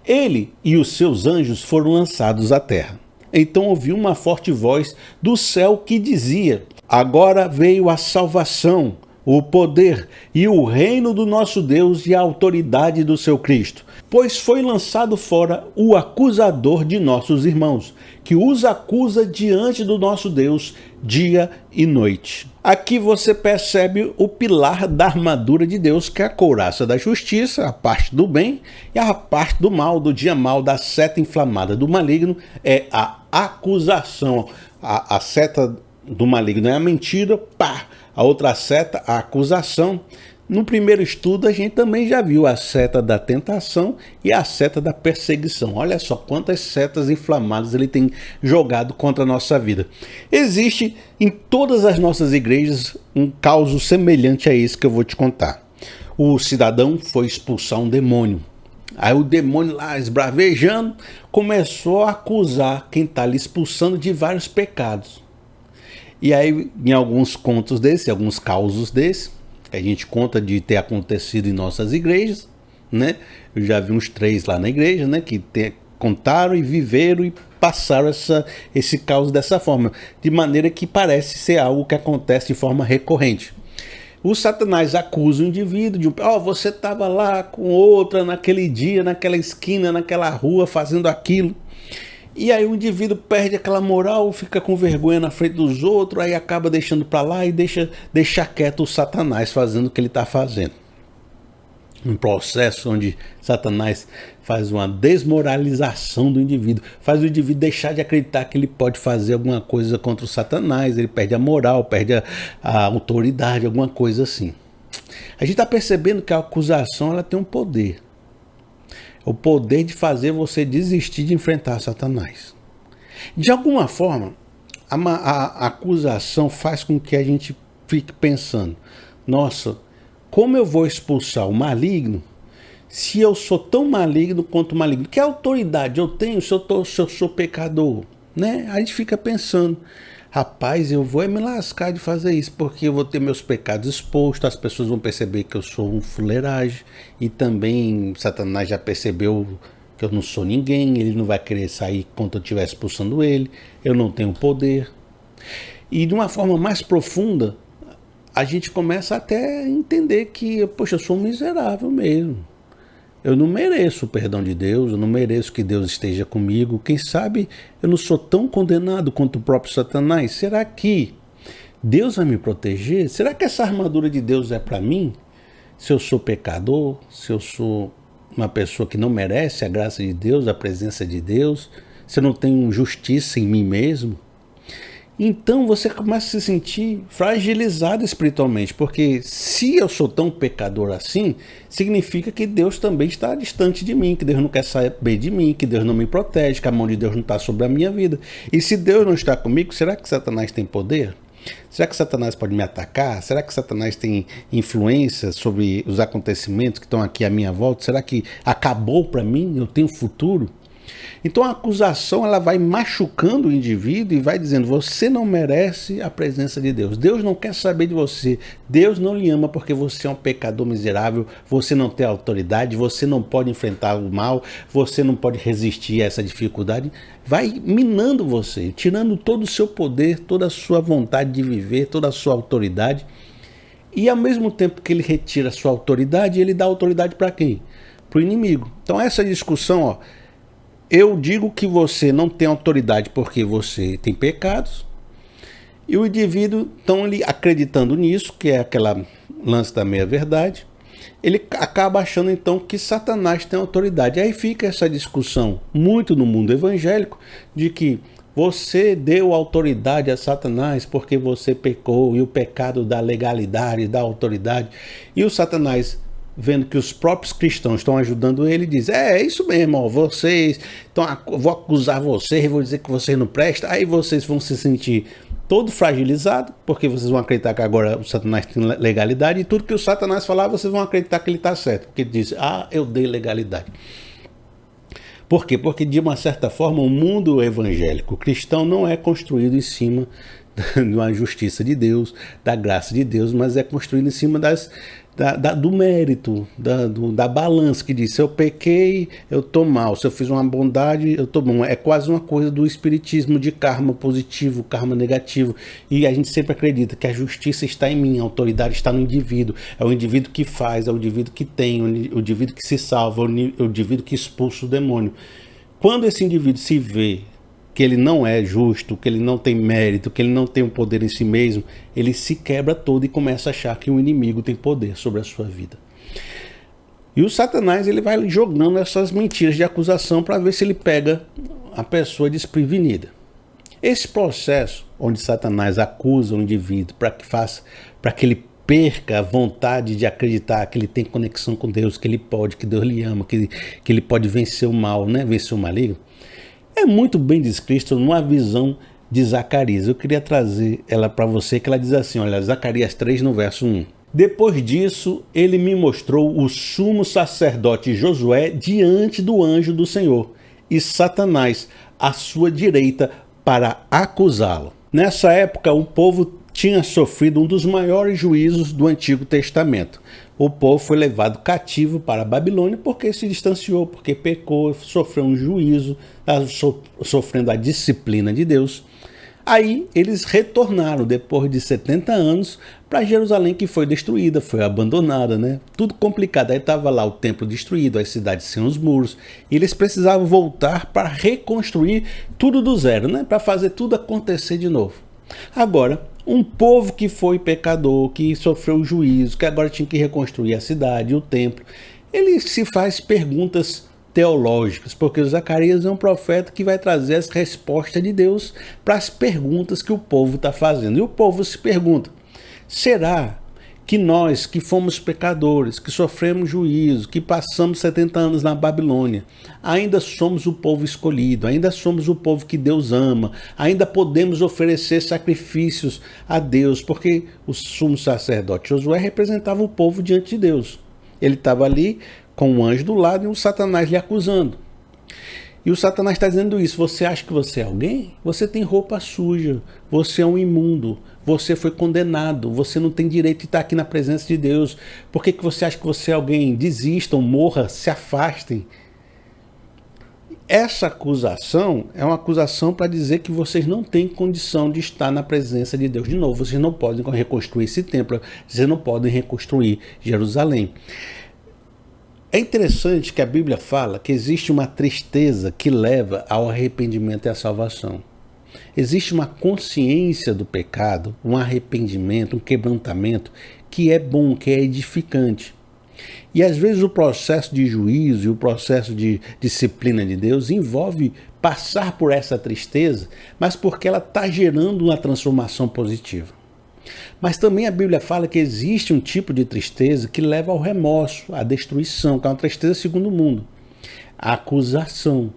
Ele e os seus anjos foram lançados à terra. Então ouvi uma forte voz do céu que dizia: agora veio a salvação, o poder e o reino do nosso Deus e a autoridade do seu Cristo. Pois foi lançado fora o acusador de nossos irmãos, que os acusa diante do nosso Deus dia e noite. Aqui você percebe o pilar da armadura de Deus, que é a couraça da justiça, a parte do bem, e a parte do mal, do dia mal, da seta inflamada do maligno, é a acusação. A seta do maligno é a mentira, pá. A outra seta, a acusação. No primeiro estudo a gente também já viu a seta da tentação e a seta da perseguição. Olha só quantas setas inflamadas ele tem jogado contra a nossa vida. Existe em todas as nossas igrejas um caso semelhante a esse que eu vou te contar. O cidadão foi expulsar um demônio. Aí o demônio lá esbravejando começou a acusar quem está lhe expulsando de vários pecados. E aí em alguns contos desses, alguns causos desses, a gente conta de ter acontecido em nossas igrejas, né? Eu já vi uns 3 lá na igreja, né? Que contaram e viveram e passaram esse caos dessa forma. De maneira que parece ser algo que acontece de forma recorrente. O Satanás acusa o indivíduo de você estava lá com outra naquele dia, naquela esquina, naquela rua, fazendo aquilo. E aí o indivíduo perde aquela moral, fica com vergonha na frente dos outros, aí acaba deixando para lá e deixa quieto o Satanás fazendo o que ele está fazendo. Um processo onde Satanás faz uma desmoralização do indivíduo, faz o indivíduo deixar de acreditar que ele pode fazer alguma coisa contra o Satanás, ele perde a moral, perde a autoridade, alguma coisa assim. A gente está percebendo que a acusação ela tem um poder. O poder de fazer você desistir de enfrentar Satanás. De alguma forma, a acusação faz com que a gente fique pensando: nossa, como eu vou expulsar o maligno se eu sou tão maligno quanto o maligno? Que autoridade eu tenho se eu sou pecador? Né? A gente fica pensando: rapaz, eu vou me lascar de fazer isso, porque eu vou ter meus pecados expostos, as pessoas vão perceber que eu sou um fuleiragem, e também Satanás já percebeu que eu não sou ninguém, ele não vai querer sair quando eu estiver expulsando ele, eu não tenho poder. E de uma forma mais profunda, a gente começa até a entender que, poxa, eu sou um miserável mesmo. Eu não mereço o perdão de Deus, eu não mereço que Deus esteja comigo. Quem sabe eu não sou tão condenado quanto o próprio Satanás? Será que Deus vai me proteger? Será que essa armadura de Deus é para mim? Se eu sou pecador, se eu sou uma pessoa que não merece a graça de Deus, a presença de Deus, se eu não tenho justiça em mim mesmo? Então você começa a se sentir fragilizado espiritualmente, porque se eu sou tão pecador assim, significa que Deus também está distante de mim, que Deus não quer saber de mim, que Deus não me protege, que a mão de Deus não está sobre a minha vida. E se Deus não está comigo, será que Satanás tem poder? Será que Satanás pode me atacar? Será que Satanás tem influência sobre os acontecimentos que estão aqui à minha volta? Será que acabou para mim? Eu tenho futuro? Então a acusação ela vai machucando o indivíduo e vai dizendo: você não merece a presença de Deus. Deus não quer saber de você. Deus não lhe ama porque você é um pecador miserável. Você não tem autoridade. Você não pode enfrentar o mal. Você não pode resistir a essa dificuldade. Vai minando você, tirando todo o seu poder, toda a sua vontade de viver, toda a sua autoridade. E ao mesmo tempo que ele retira a sua autoridade, ele dá autoridade para quem? Para o inimigo. Então essa discussão, eu digo que você não tem autoridade porque você tem pecados, e o indivíduo, então ele acreditando nisso, que é aquela lance da meia-verdade, ele acaba achando então que Satanás tem autoridade. Aí fica essa discussão muito no mundo evangélico de que você deu autoridade a Satanás porque você pecou, e o pecado dá legalidade, dá autoridade. E o Satanás, vendo que os próprios cristãos estão ajudando ele, diz: é isso mesmo, ó, vocês estão, vou acusar vocês, vou dizer que vocês não prestam. Aí vocês vão se sentir todo fragilizado, porque vocês vão acreditar que agora o Satanás tem legalidade, e tudo que o Satanás falar, vocês vão acreditar que ele está certo, porque ele diz: eu dei legalidade. Por quê? Porque, de uma certa forma, o mundo evangélico cristão não é construído em cima de uma justiça de Deus, da graça de Deus, mas é construído em cima do mérito, da balança, que diz: se eu pequei, eu estou mal, se eu fiz uma bondade, eu estou bom. É quase uma coisa do espiritismo de karma positivo, karma negativo, e a gente sempre acredita que a justiça está em mim, a autoridade está no indivíduo, é o indivíduo que faz, é o indivíduo que tem, o indivíduo que se salva, é o indivíduo que expulsa o demônio. Quando esse indivíduo se vê que ele não é justo, que ele não tem mérito, que ele não tem um poder em si mesmo, ele se quebra todo e começa a achar que o inimigo tem poder sobre a sua vida. E o Satanás, ele vai jogando essas mentiras de acusação para ver se ele pega a pessoa desprevenida. Esse processo onde Satanás acusa o indivíduo para que ele perca a vontade de acreditar que ele tem conexão com Deus, que ele pode, que Deus lhe ama, que ele pode vencer o mal, né? Vencer o maligno, é muito bem descrito numa visão de Zacarias. Eu queria trazer ela para você, que ela diz assim, olha, Zacarias 3, no verso 1. Depois disso, ele me mostrou o sumo sacerdote Josué diante do anjo do Senhor, e Satanás à sua direita para acusá-lo. Nessa época, o povo tinha sofrido um dos maiores juízos do Antigo Testamento. O povo foi levado cativo para a Babilônia porque se distanciou, porque pecou, sofreu um juízo, sofrendo a disciplina de Deus. Aí eles retornaram depois de 70 anos para Jerusalém, que foi destruída, foi abandonada, né? Tudo complicado. Aí estava lá o templo destruído, as cidades sem os muros, e eles precisavam voltar para reconstruir tudo do zero, né? Para fazer tudo acontecer de novo. Agora, um povo que foi pecador, que sofreu juízo, que agora tinha que reconstruir a cidade, o templo, ele se faz perguntas teológicas, porque o Zacarias é um profeta que vai trazer as respostas de Deus para as perguntas que o povo está fazendo. E o povo se pergunta: será que nós que fomos pecadores, que sofremos juízo, que passamos 70 anos na Babilônia, ainda somos o povo escolhido, ainda somos o povo que Deus ama, ainda podemos oferecer sacrifícios a Deus? Porque o sumo sacerdote Josué representava o povo diante de Deus. Ele estava ali com o anjo do lado e o Satanás lhe acusando. E o Satanás está dizendo isso: você acha que você é alguém? Você tem roupa suja, você é um imundo, você foi condenado, você não tem direito de estar aqui na presença de Deus. Por que você acha que você é alguém? Desistam, morra, se afastem. Essa acusação é uma acusação para dizer que vocês não têm condição de estar na presença de Deus de novo. Vocês não podem reconstruir esse templo, vocês não podem reconstruir Jerusalém. É interessante que a Bíblia fala que existe uma tristeza que leva ao arrependimento e à salvação. Existe uma consciência do pecado, um arrependimento, um quebrantamento que é bom, que é edificante. E às vezes o processo de juízo e o processo de disciplina de Deus envolve passar por essa tristeza, mas porque ela está gerando uma transformação positiva. Mas também a Bíblia fala que existe um tipo de tristeza que leva ao remorso, à destruição, que é uma tristeza segundo o mundo, a acusação.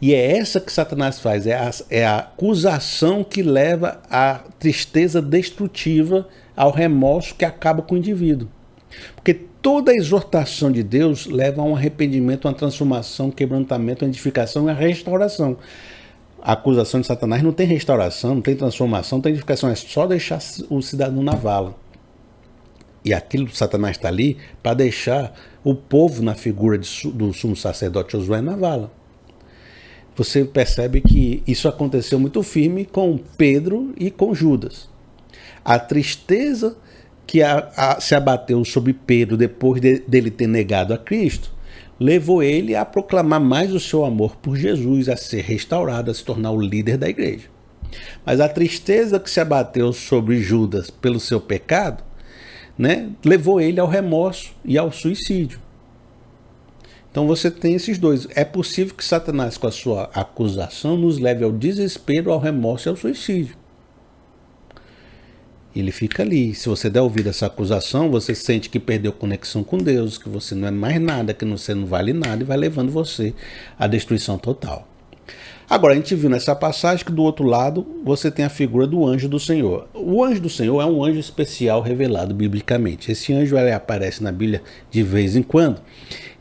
E é essa que Satanás faz, é a acusação que leva à tristeza destrutiva, ao remorso que acaba com o indivíduo. Porque toda a exortação de Deus leva a um arrependimento, uma transformação, um quebrantamento, uma edificação e a restauração. A acusação de Satanás não tem restauração, não tem transformação, não tem edificação, é só deixar o cidadão na vala. E aquilo que Satanás está ali para deixar o povo na figura do sumo sacerdote Josué na vala. Você percebe que isso aconteceu muito firme com Pedro e com Judas. A tristeza que se abateu sobre Pedro depois dele ter negado a Cristo levou ele a proclamar mais o seu amor por Jesus, a ser restaurado, a se tornar o líder da igreja. Mas a tristeza que se abateu sobre Judas pelo seu pecado né, levou ele ao remorso e ao suicídio. Então você tem esses dois. É possível que Satanás, com a sua acusação, nos leve ao desespero, ao remorso e ao suicídio. Ele fica ali. Se você der ouvido a essa acusação, você sente que perdeu conexão com Deus, que você não é mais nada, que você não vale nada, e vai levando você à destruição total. Agora, a gente viu nessa passagem que do outro lado você tem a figura do anjo do Senhor. O anjo do Senhor é um anjo especial revelado biblicamente. Esse anjo ele aparece na Bíblia de vez em quando.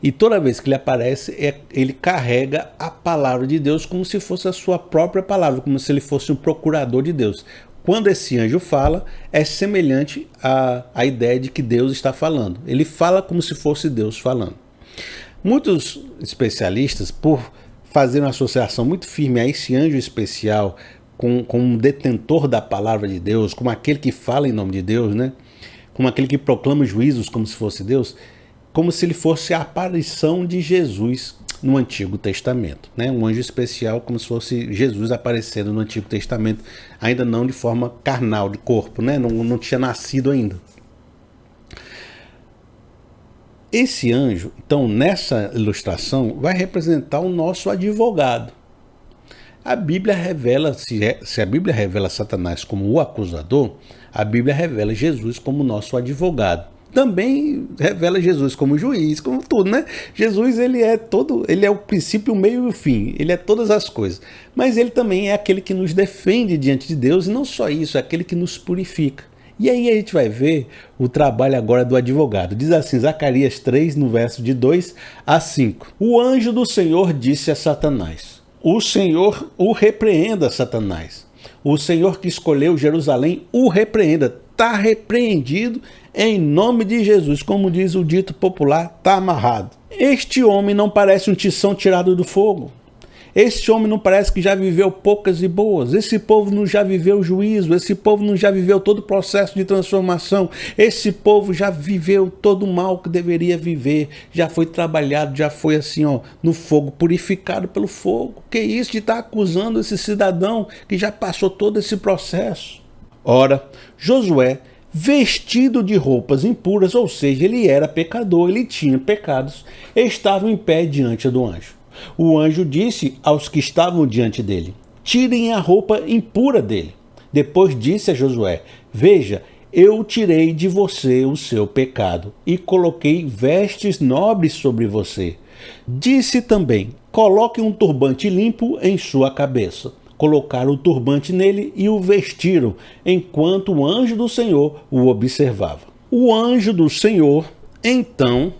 E toda vez que ele aparece, ele carrega a palavra de Deus como se fosse a sua própria palavra, como se ele fosse um procurador de Deus. Quando esse anjo fala, é semelhante à ideia de que Deus está falando. Ele fala como se fosse Deus falando. Muitos especialistas, por fazer uma associação muito firme a esse anjo especial com um detentor da palavra de Deus, como aquele que fala em nome de Deus, né? Como aquele que proclama juízos como se fosse Deus, como se ele fosse a aparição de Jesus no Antigo Testamento, né? Um anjo especial como se fosse Jesus aparecendo no Antigo Testamento, ainda não de forma carnal, de corpo, né? Não tinha nascido ainda. Esse anjo, então, nessa ilustração, vai representar o nosso advogado. A Bíblia revela, se a Bíblia revela Satanás como o acusador, a Bíblia revela Jesus como nosso advogado. Também revela Jesus como juiz, como tudo, né? Jesus, ele é o princípio, o meio e o fim, ele é todas as coisas. Mas ele também é aquele que nos defende diante de Deus, e não só isso, é aquele que nos purifica. E aí a gente vai ver o trabalho agora do advogado. Diz assim, Zacarias 3, no verso de 2 a 5. O anjo do Senhor disse a Satanás: o Senhor o repreenda, Satanás. O Senhor que escolheu Jerusalém o repreenda. Está repreendido em nome de Jesus. Como diz o dito popular, está amarrado. Este homem não parece um tição tirado do fogo. Esse homem não parece que já viveu poucas e boas. Esse povo não já viveu juízo. Esse povo não já viveu todo o processo de transformação. Esse povo já viveu todo o mal que deveria viver. Já foi trabalhado, já foi assim, ó, no fogo, purificado pelo fogo. Que isso de estar acusando esse cidadão que já passou todo esse processo? Ora, Josué, vestido de roupas impuras, ou seja, ele era pecador, ele tinha pecados, estava em pé diante do anjo. O anjo disse aos que estavam diante dele: tirem a roupa impura dele. Depois disse a Josué: veja, eu tirei de você o seu pecado e coloquei vestes nobres sobre você. Disse também: coloque um turbante limpo em sua cabeça. Colocaram o turbante nele e o vestiram, enquanto o anjo do Senhor o observava. O anjo do Senhor, então,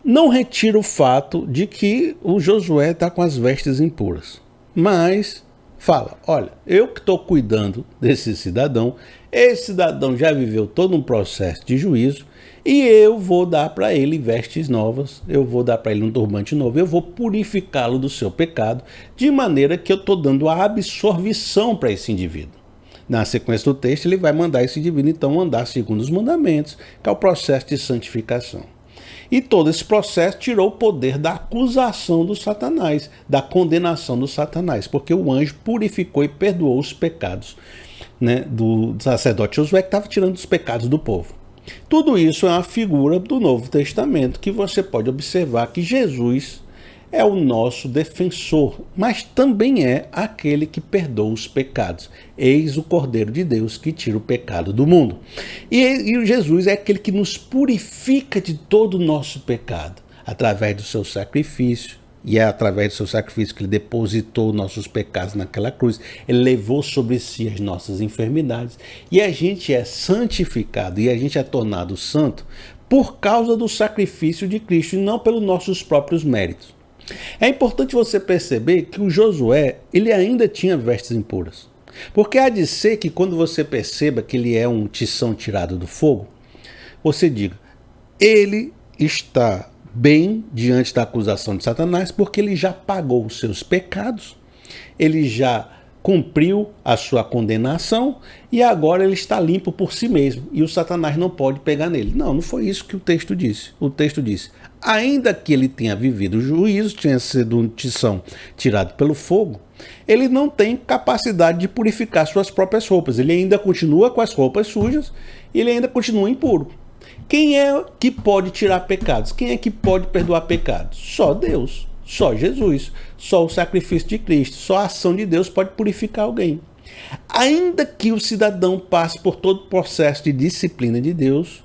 não retira o fato de que o Josué está com as vestes impuras, mas fala: olha, eu que estou cuidando desse cidadão, esse cidadão já viveu todo um processo de juízo e eu vou dar para ele vestes novas, eu vou dar para ele um turbante novo, eu vou purificá-lo do seu pecado, de maneira que eu estou dando a absolvição para esse indivíduo. Na sequência do texto, ele vai mandar esse indivíduo então andar segundo os mandamentos, que é o processo de santificação. E todo esse processo tirou o poder da acusação do Satanás, da condenação do Satanás, porque o anjo purificou e perdoou os pecados, né, do sacerdote Josué, que estava tirando os pecados do povo. Tudo isso é uma figura do Novo Testamento, que você pode observar que Jesus é o nosso defensor, mas também é aquele que perdoa os pecados. Eis o Cordeiro de Deus que tira o pecado do mundo. E Jesus é aquele que nos purifica de todo o nosso pecado, através do seu sacrifício. E é através do seu sacrifício que ele depositou nossos pecados naquela cruz. Ele levou sobre si as nossas enfermidades. E a gente é santificado e a gente é tornado santo por causa do sacrifício de Cristo e não pelos nossos próprios méritos. É importante você perceber que o Josué, ele ainda tinha vestes impuras. Porque há de ser que quando você perceba que ele é um tição tirado do fogo, você diga: ele está bem diante da acusação de Satanás, porque ele já pagou os seus pecados, ele já cumpriu a sua condenação e agora ele está limpo por si mesmo e o Satanás não pode pegar nele. Não foi isso que o texto disse. O texto disse: ainda que ele tenha vivido o juízo, tenha sido um tição tirado pelo fogo, ele não tem capacidade de purificar suas próprias roupas. Ele ainda continua com as roupas sujas e ele ainda continua impuro. Quem é que pode tirar pecados? Quem é que pode perdoar pecados? Só Deus, só Jesus, só o sacrifício de Cristo, só a ação de Deus pode purificar alguém. Ainda que o cidadão passe por todo o processo de disciplina de Deus,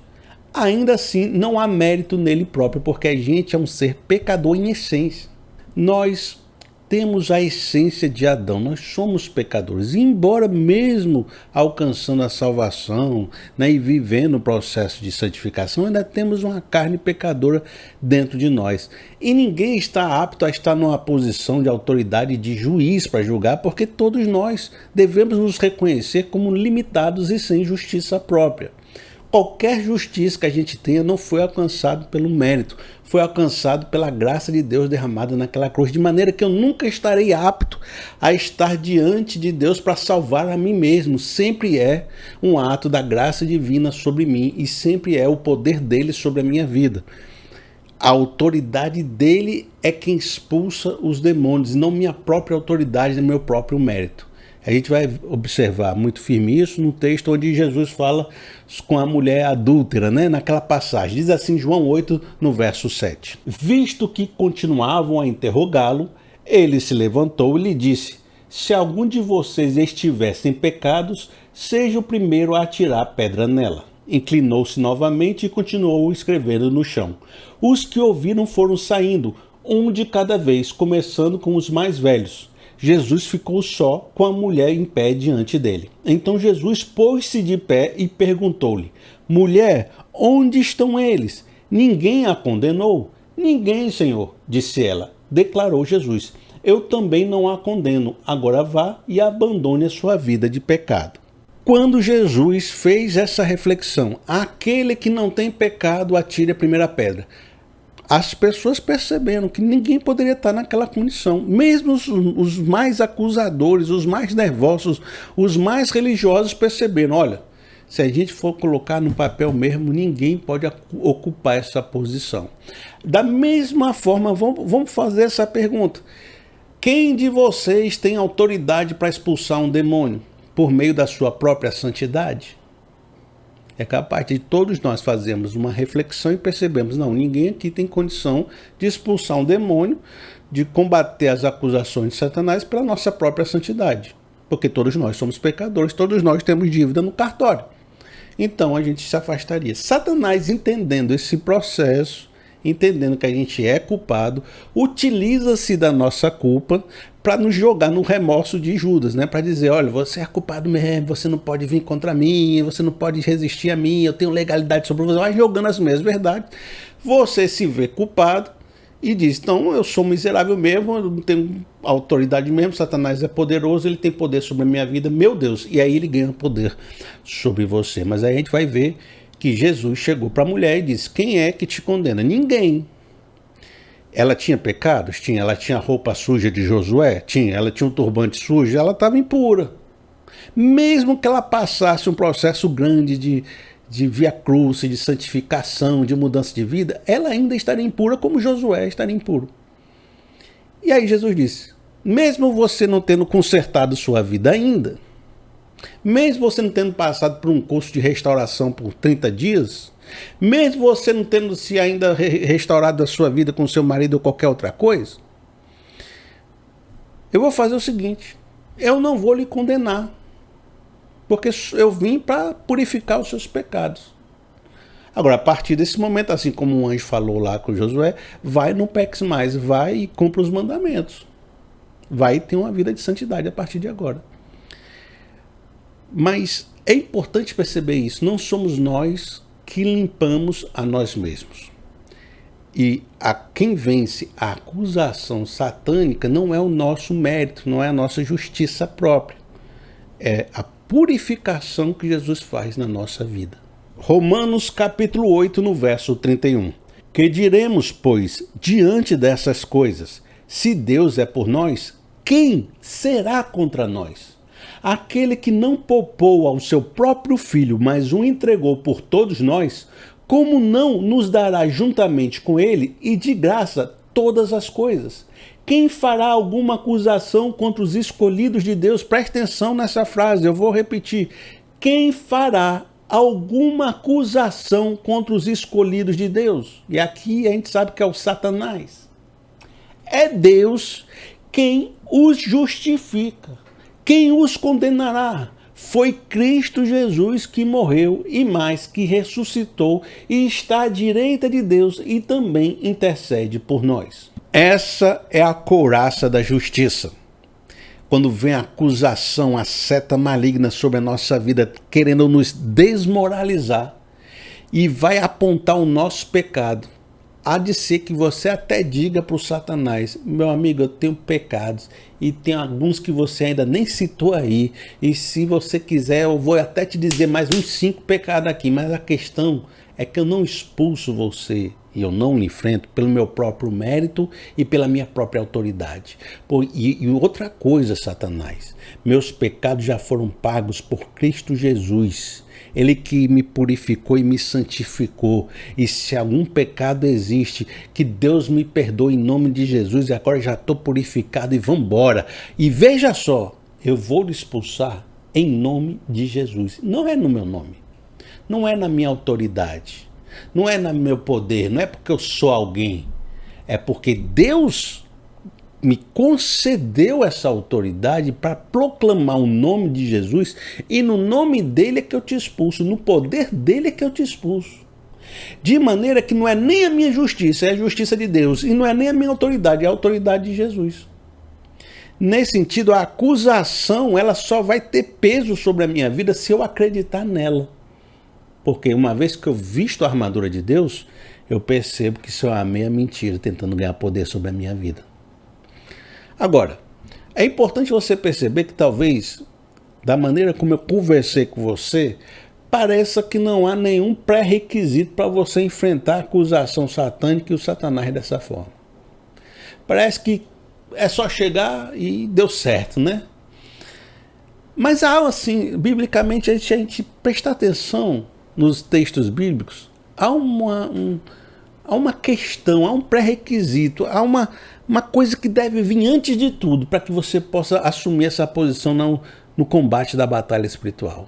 ainda assim não há mérito nele próprio, porque a gente é um ser pecador em essência. Nós temos a essência de Adão, nós somos pecadores, e embora mesmo alcançando a salvação, né, e vivendo o processo de santificação, ainda temos uma carne pecadora dentro de nós. E ninguém está apto a estar numa posição de autoridade de juiz para julgar, porque todos nós devemos nos reconhecer como limitados e sem justiça própria. Qualquer justiça que a gente tenha não foi alcançado pelo mérito, foi alcançado pela graça de Deus derramada naquela cruz, de maneira que eu nunca estarei apto a estar diante de Deus para salvar a mim mesmo. Sempre é um ato da graça divina sobre mim e sempre é o poder dele sobre a minha vida. A autoridade dele é quem expulsa os demônios, não minha própria autoridade, meu próprio mérito. A gente vai observar muito firme isso no texto onde Jesus fala com a mulher adúltera, né? Naquela passagem. Diz assim João 8, no verso 7. Visto que continuavam a interrogá-lo, ele se levantou e lhe disse: se algum de vocês estivesse em pecados, seja o primeiro a atirar pedra nela. Inclinou-se novamente e continuou escrevendo no chão. Os que ouviram foram saindo, um de cada vez, começando com os mais velhos. Jesus ficou só com a mulher em pé diante dele. Então Jesus pôs-se de pé e perguntou-lhe: mulher, onde estão eles? Ninguém a condenou? Ninguém, Senhor, disse ela. Declarou Jesus: eu também não a condeno. Agora vá e abandone a sua vida de pecado. Quando Jesus fez essa reflexão, aquele que não tem pecado atire a primeira pedra, as pessoas perceberam que ninguém poderia estar naquela condição. Mesmo os mais acusadores, os mais nervosos, os mais religiosos perceberam: olha, se a gente for colocar no papel mesmo, ninguém pode ocupar essa posição. Da mesma forma, vamos fazer essa pergunta: quem de vocês tem autoridade para expulsar um demônio por meio da sua própria santidade? É capaz de todos nós fazermos uma reflexão e percebemos: não, ninguém aqui tem condição de expulsar um demônio, de combater as acusações de Satanás pela nossa própria santidade. Porque todos nós somos pecadores, todos nós temos dívida no cartório. Então a gente se afastaria. Satanás, entendendo esse processo, entendendo que a gente é culpado, utiliza-se da nossa culpa para nos jogar no remorso de Judas, né? Para dizer: olha, você é culpado mesmo, você não pode vir contra mim, você não pode resistir a mim, eu tenho legalidade sobre você. Vai jogando as mesmas verdades. Você se vê culpado e diz: então eu sou miserável mesmo, eu não tenho autoridade mesmo, Satanás é poderoso, ele tem poder sobre a minha vida, meu Deus. E aí ele ganha poder sobre você. Mas aí a gente vai ver que Jesus chegou para a mulher e disse: quem é que te condena? Ninguém. Ela tinha pecados? Tinha. Ela tinha a roupa suja de Josué? Tinha. Ela tinha um turbante sujo? Ela estava impura. Mesmo que ela passasse um processo grande de via crucis, de santificação, de mudança de vida, ela ainda estaria impura como Josué estaria impuro. E aí Jesus disse: mesmo você não tendo consertado sua vida ainda, mesmo você não tendo passado por um curso de restauração por 30 dias, mesmo você não tendo se ainda restaurado a sua vida com seu marido ou qualquer outra coisa, eu vou fazer o seguinte: eu não vou lhe condenar, porque eu vim para purificar os seus pecados. Agora, a partir desse momento, assim como o anjo falou lá com Josué, vai, não peques mais, vai e cumpra os mandamentos. Vai ter uma vida de santidade a partir de agora. Mas é importante perceber isso, não somos nós que limpamos a nós mesmos. E a quem vence a acusação satânica não é o nosso mérito, não é a nossa justiça própria. É a purificação que Jesus faz na nossa vida. Romanos capítulo 8, no verso 31. Que diremos, pois, diante dessas coisas? Se Deus é por nós, quem será contra nós? Aquele que não poupou ao seu próprio filho, mas o entregou por todos nós, como não nos dará juntamente com ele e de graça todas as coisas? Quem fará alguma acusação contra os escolhidos de Deus? Preste atenção nessa frase, eu vou repetir. Quem fará alguma acusação contra os escolhidos de Deus. E aqui a gente sabe que é o Satanás. É Deus quem os justifica. Quem os condenará? Foi Cristo Jesus que morreu e mais, que ressuscitou e está à direita de Deus e também intercede por nós. Essa é a couraça da justiça. Quando vem a acusação, a seta maligna sobre a nossa vida, querendo nos desmoralizar e vai apontar o nosso pecado, há de ser que você até diga para o Satanás: meu amigo, eu tenho pecados e tem alguns que você ainda nem citou aí, e se você quiser eu vou até te dizer mais uns 5 pecados aqui, mas a questão é que eu não expulso você e eu não lhe enfrento pelo meu próprio mérito e pela minha própria autoridade. E outra coisa, Satanás, meus pecados já foram pagos por Cristo Jesus. Ele que me purificou e me santificou. E se algum pecado existe, que Deus me perdoe em nome de Jesus. E agora já estou purificado e vamos embora. E veja só, eu vou lhe expulsar em nome de Jesus. Não é no meu nome. Não é na minha autoridade. Não é no meu poder. Não é porque eu sou alguém. É porque Deus me concedeu essa autoridade para proclamar o nome de Jesus, e no nome dele é que eu te expulso, no poder dele é que eu te expulso. De maneira que não é nem a minha justiça, é a justiça de Deus, e não é nem a minha autoridade, é a autoridade de Jesus. Nesse sentido, a acusação ela só vai ter peso sobre a minha vida se eu acreditar nela. Porque uma vez que eu visto a armadura de Deus, eu percebo que só amei a mentira, tentando ganhar poder sobre a minha vida. Agora, é importante você perceber que talvez, da maneira como eu conversei com você, pareça que não há nenhum pré-requisito para você enfrentar a acusação satânica e o Satanás dessa forma. Parece que é só chegar e deu certo, né? Mas há assim, biblicamente, a gente prestar atenção nos textos bíblicos, há uma questão, há um pré-requisito, há uma coisa que deve vir antes de tudo para que você possa assumir essa posição no combate da batalha espiritual.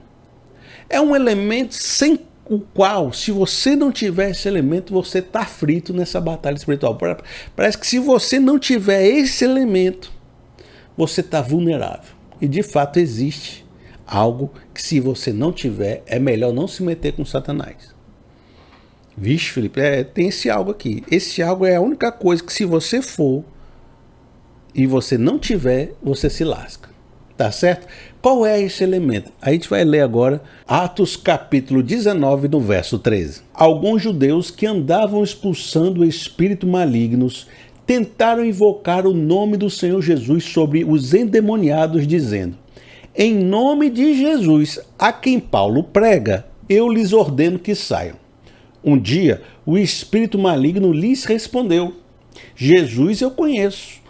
É um elemento sem o qual, se você não tiver esse elemento, você está frito nessa batalha espiritual. Parece que se você não tiver esse elemento, você está vulnerável. E de fato existe algo que, se você não tiver, é melhor não se meter com Satanás. Vixe, Felipe, tem esse algo aqui. Esse algo é a única coisa que, se você for e você não tiver, você se lasca. Tá certo? Qual é esse elemento? A gente vai ler agora Atos capítulo 19, no verso 13. Alguns judeus que andavam expulsando espíritos malignos tentaram invocar o nome do Senhor Jesus sobre os endemoniados, dizendo: em nome de Jesus, a quem Paulo prega, eu lhes ordeno que saiam. Um dia, o espírito maligno lhes respondeu: Jesus eu conheço,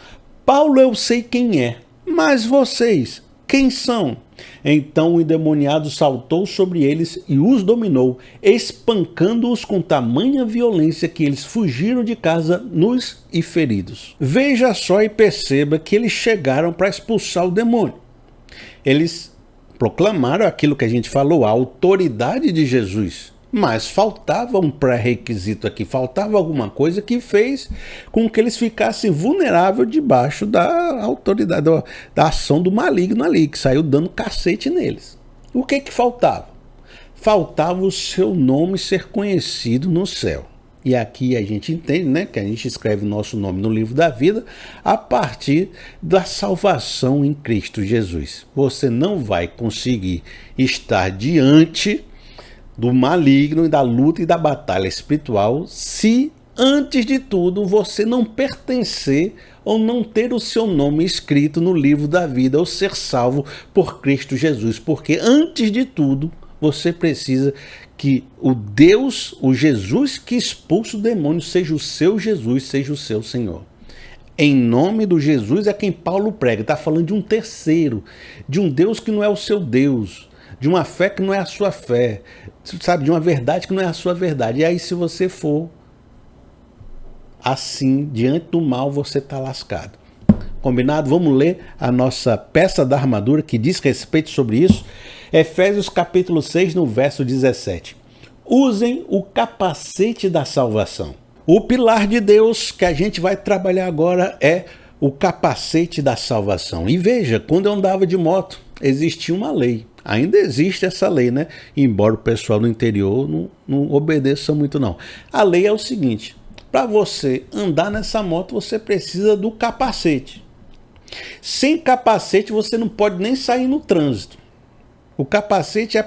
Paulo eu sei quem é, mas vocês, quem são? Então o endemoniado saltou sobre eles e os dominou, espancando-os com tamanha violência que eles fugiram de casa nus e feridos. Veja só e perceba que eles chegaram para expulsar o demônio. Eles proclamaram aquilo que a gente falou, a autoridade de Jesus. Mas faltava um pré-requisito aqui, faltava alguma coisa que fez com que eles ficassem vulneráveis debaixo da autoridade, da ação do maligno ali, que saiu dando cacete neles. O que faltava? Faltava o seu nome ser conhecido no céu. E aqui a gente entende, né, que a gente escreve o nosso nome no livro da vida a partir da salvação em Cristo Jesus. Você não vai conseguir estar diante do maligno e da luta e da batalha espiritual se, antes de tudo, você não pertencer ou não ter o seu nome escrito no livro da vida ou ser salvo por Cristo Jesus. Porque, antes de tudo, você precisa que o Deus, o Jesus que expulsa o demônio, seja o seu Jesus, seja o seu Senhor. Em nome do Jesus é quem Paulo prega. Está falando de um terceiro, de um Deus que não é o seu Deus, de uma fé que não é a sua fé, sabe, de uma verdade que não é a sua verdade. E aí, se você for assim, diante do mal, você está lascado. Combinado? Vamos ler a nossa peça da armadura que diz respeito sobre isso. Efésios capítulo 6, no verso 17. Usem o capacete da salvação. O pilar de Deus que a gente vai trabalhar agora é o capacete da salvação. E veja, quando eu andava de moto, existia uma lei. Ainda existe essa lei, né? Embora o pessoal do interior não obedeça muito, não. A lei é o seguinte: para você andar nessa moto, você precisa do capacete. Sem capacete, você não pode nem sair no trânsito. O capacete é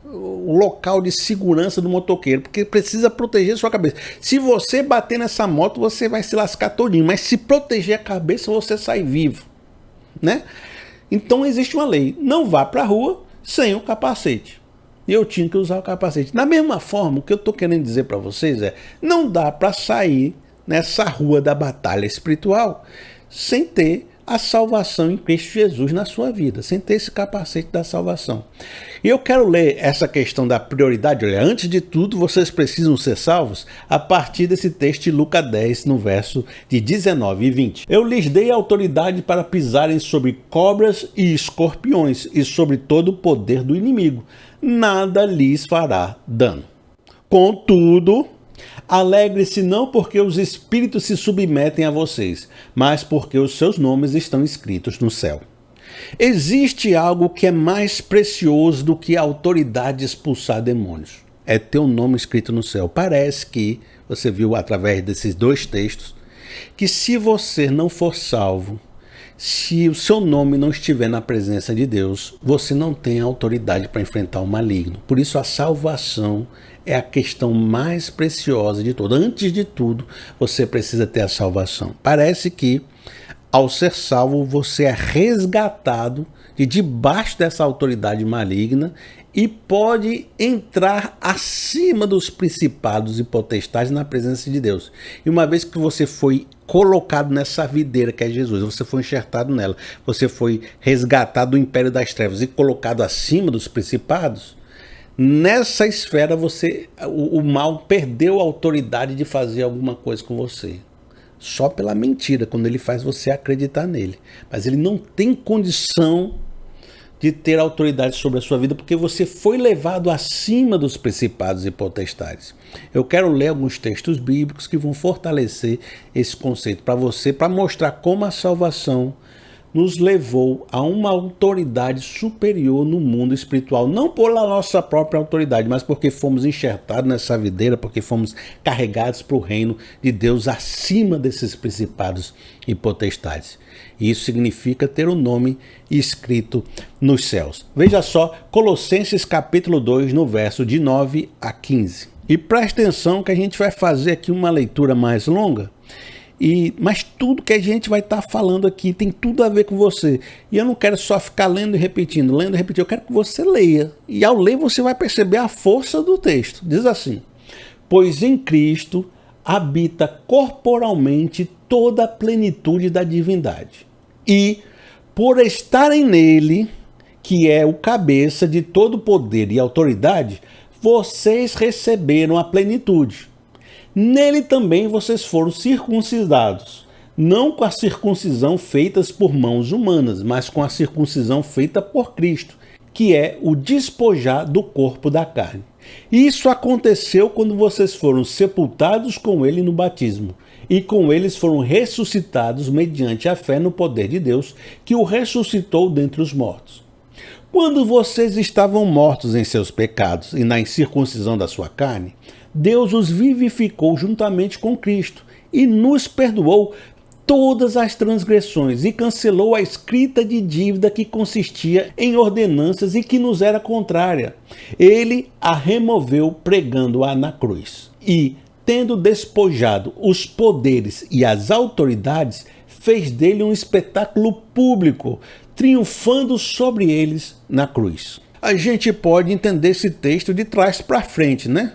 o local de segurança do motoqueiro, porque precisa proteger sua cabeça. Se você bater nessa moto, você vai se lascar todinho, mas se proteger a cabeça, você sai vivo, né? Então existe uma lei: não vá para a rua sem o capacete. E eu tinha que usar o capacete. Da mesma forma, o que eu estou querendo dizer para vocês é: não dá para sair nessa rua da batalha espiritual sem ter a salvação em Cristo Jesus na sua vida, sem ter esse capacete da salvação. E eu quero ler essa questão da prioridade. Olha, antes de tudo, vocês precisam ser salvos a partir desse texto de Lucas 10, no verso de 19 e 20. Eu lhes dei autoridade para pisarem sobre cobras e escorpiões e sobre todo o poder do inimigo. Nada lhes fará dano. Contudo, alegre-se não porque os espíritos se submetem a vocês, mas porque os seus nomes estão escritos no céu. Existe algo que é mais precioso do que a autoridade de expulsar demônios. É ter um nome escrito no céu. Parece que, você viu através desses dois textos, que se você não for salvo, se o seu nome não estiver na presença de Deus, você não tem autoridade para enfrentar o maligno. Por isso a salvação é a questão mais preciosa de todas. Antes de tudo, você precisa ter a salvação. Parece que, ao ser salvo, você é resgatado de debaixo dessa autoridade maligna e pode entrar acima dos principados e potestades na presença de Deus. E uma vez que você foi colocado nessa videira que é Jesus, você foi enxertado nela, você foi resgatado do império das trevas e colocado acima dos principados, nessa esfera o mal perdeu a autoridade de fazer alguma coisa com você. Só pela mentira, quando ele faz você acreditar nele. Mas ele não tem condição de ter autoridade sobre a sua vida, porque você foi levado acima dos principados e potestades. Eu quero ler alguns textos bíblicos que vão fortalecer esse conceito para você, para mostrar como a salvação nos levou a uma autoridade superior no mundo espiritual. Não por nossa própria autoridade, mas porque fomos enxertados nessa videira, porque fomos carregados para o reino de Deus acima desses principados e potestades. E isso significa ter o nome escrito nos céus. Veja só, Colossenses capítulo 2, no verso de 9 a 15. E preste atenção que a gente vai fazer aqui uma leitura mais longa. Mas tudo que a gente vai estar falando aqui tem tudo a ver com você. E eu não quero só ficar lendo e repetindo. Eu quero que você leia. E ao ler você vai perceber a força do texto. Diz assim: pois em Cristo habita corporalmente toda a plenitude da divindade. E por estarem nele, que é o cabeça de todo poder e autoridade, vocês receberam a plenitude. Nele também vocês foram circuncidados, não com a circuncisão feita por mãos humanas, mas com a circuncisão feita por Cristo, que é o despojar do corpo da carne. Isso aconteceu quando vocês foram sepultados com ele no batismo, e com eles foram ressuscitados mediante a fé no poder de Deus, que o ressuscitou dentre os mortos. Quando vocês estavam mortos em seus pecados e na incircuncisão da sua carne, Deus os vivificou juntamente com Cristo e nos perdoou todas as transgressões e cancelou a escrita de dívida que consistia em ordenanças e que nos era contrária. Ele a removeu pregando-a na cruz. E, tendo despojado os poderes e as autoridades, fez dele um espetáculo público, triunfando sobre eles na cruz. A gente pode entender esse texto de trás para frente, né?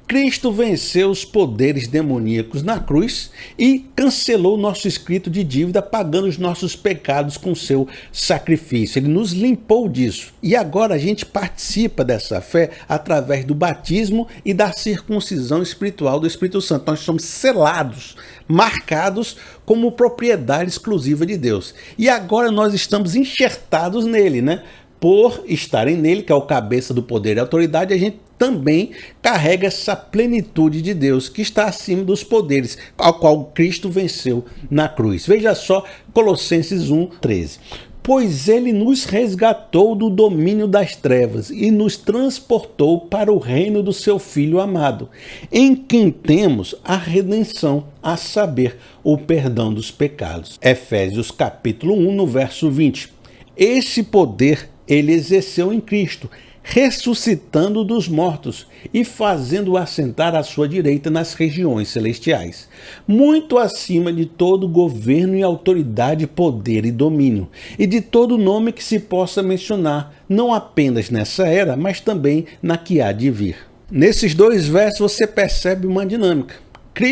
Cristo venceu os poderes demoníacos na cruz e cancelou nosso escrito de dívida, pagando os nossos pecados com seu sacrifício. Ele nos limpou disso. E agora a gente participa dessa fé através do batismo e da circuncisão espiritual do Espírito Santo. Nós somos selados, marcados como propriedade exclusiva de Deus. E agora nós estamos enxertados nele, né? por estarem nele, que é o cabeça do poder e autoridade, a gente também carrega essa plenitude de Deus que está acima dos poderes, ao qual Cristo venceu na cruz. Veja só Colossenses 1:13. Pois ele nos resgatou do domínio das trevas e nos transportou para o reino do seu Filho amado, em quem temos a redenção, a saber, o perdão dos pecados. Efésios capítulo 1, no verso 20. Esse poder ele exerceu em Cristo, ressuscitando dos mortos e fazendo-o assentar à sua direita nas regiões celestiais, muito acima de todo governo e autoridade, poder e domínio, e de todo nome que se possa mencionar, não apenas nessa era, mas também na que há de vir. Nesses dois versos você percebe uma dinâmica.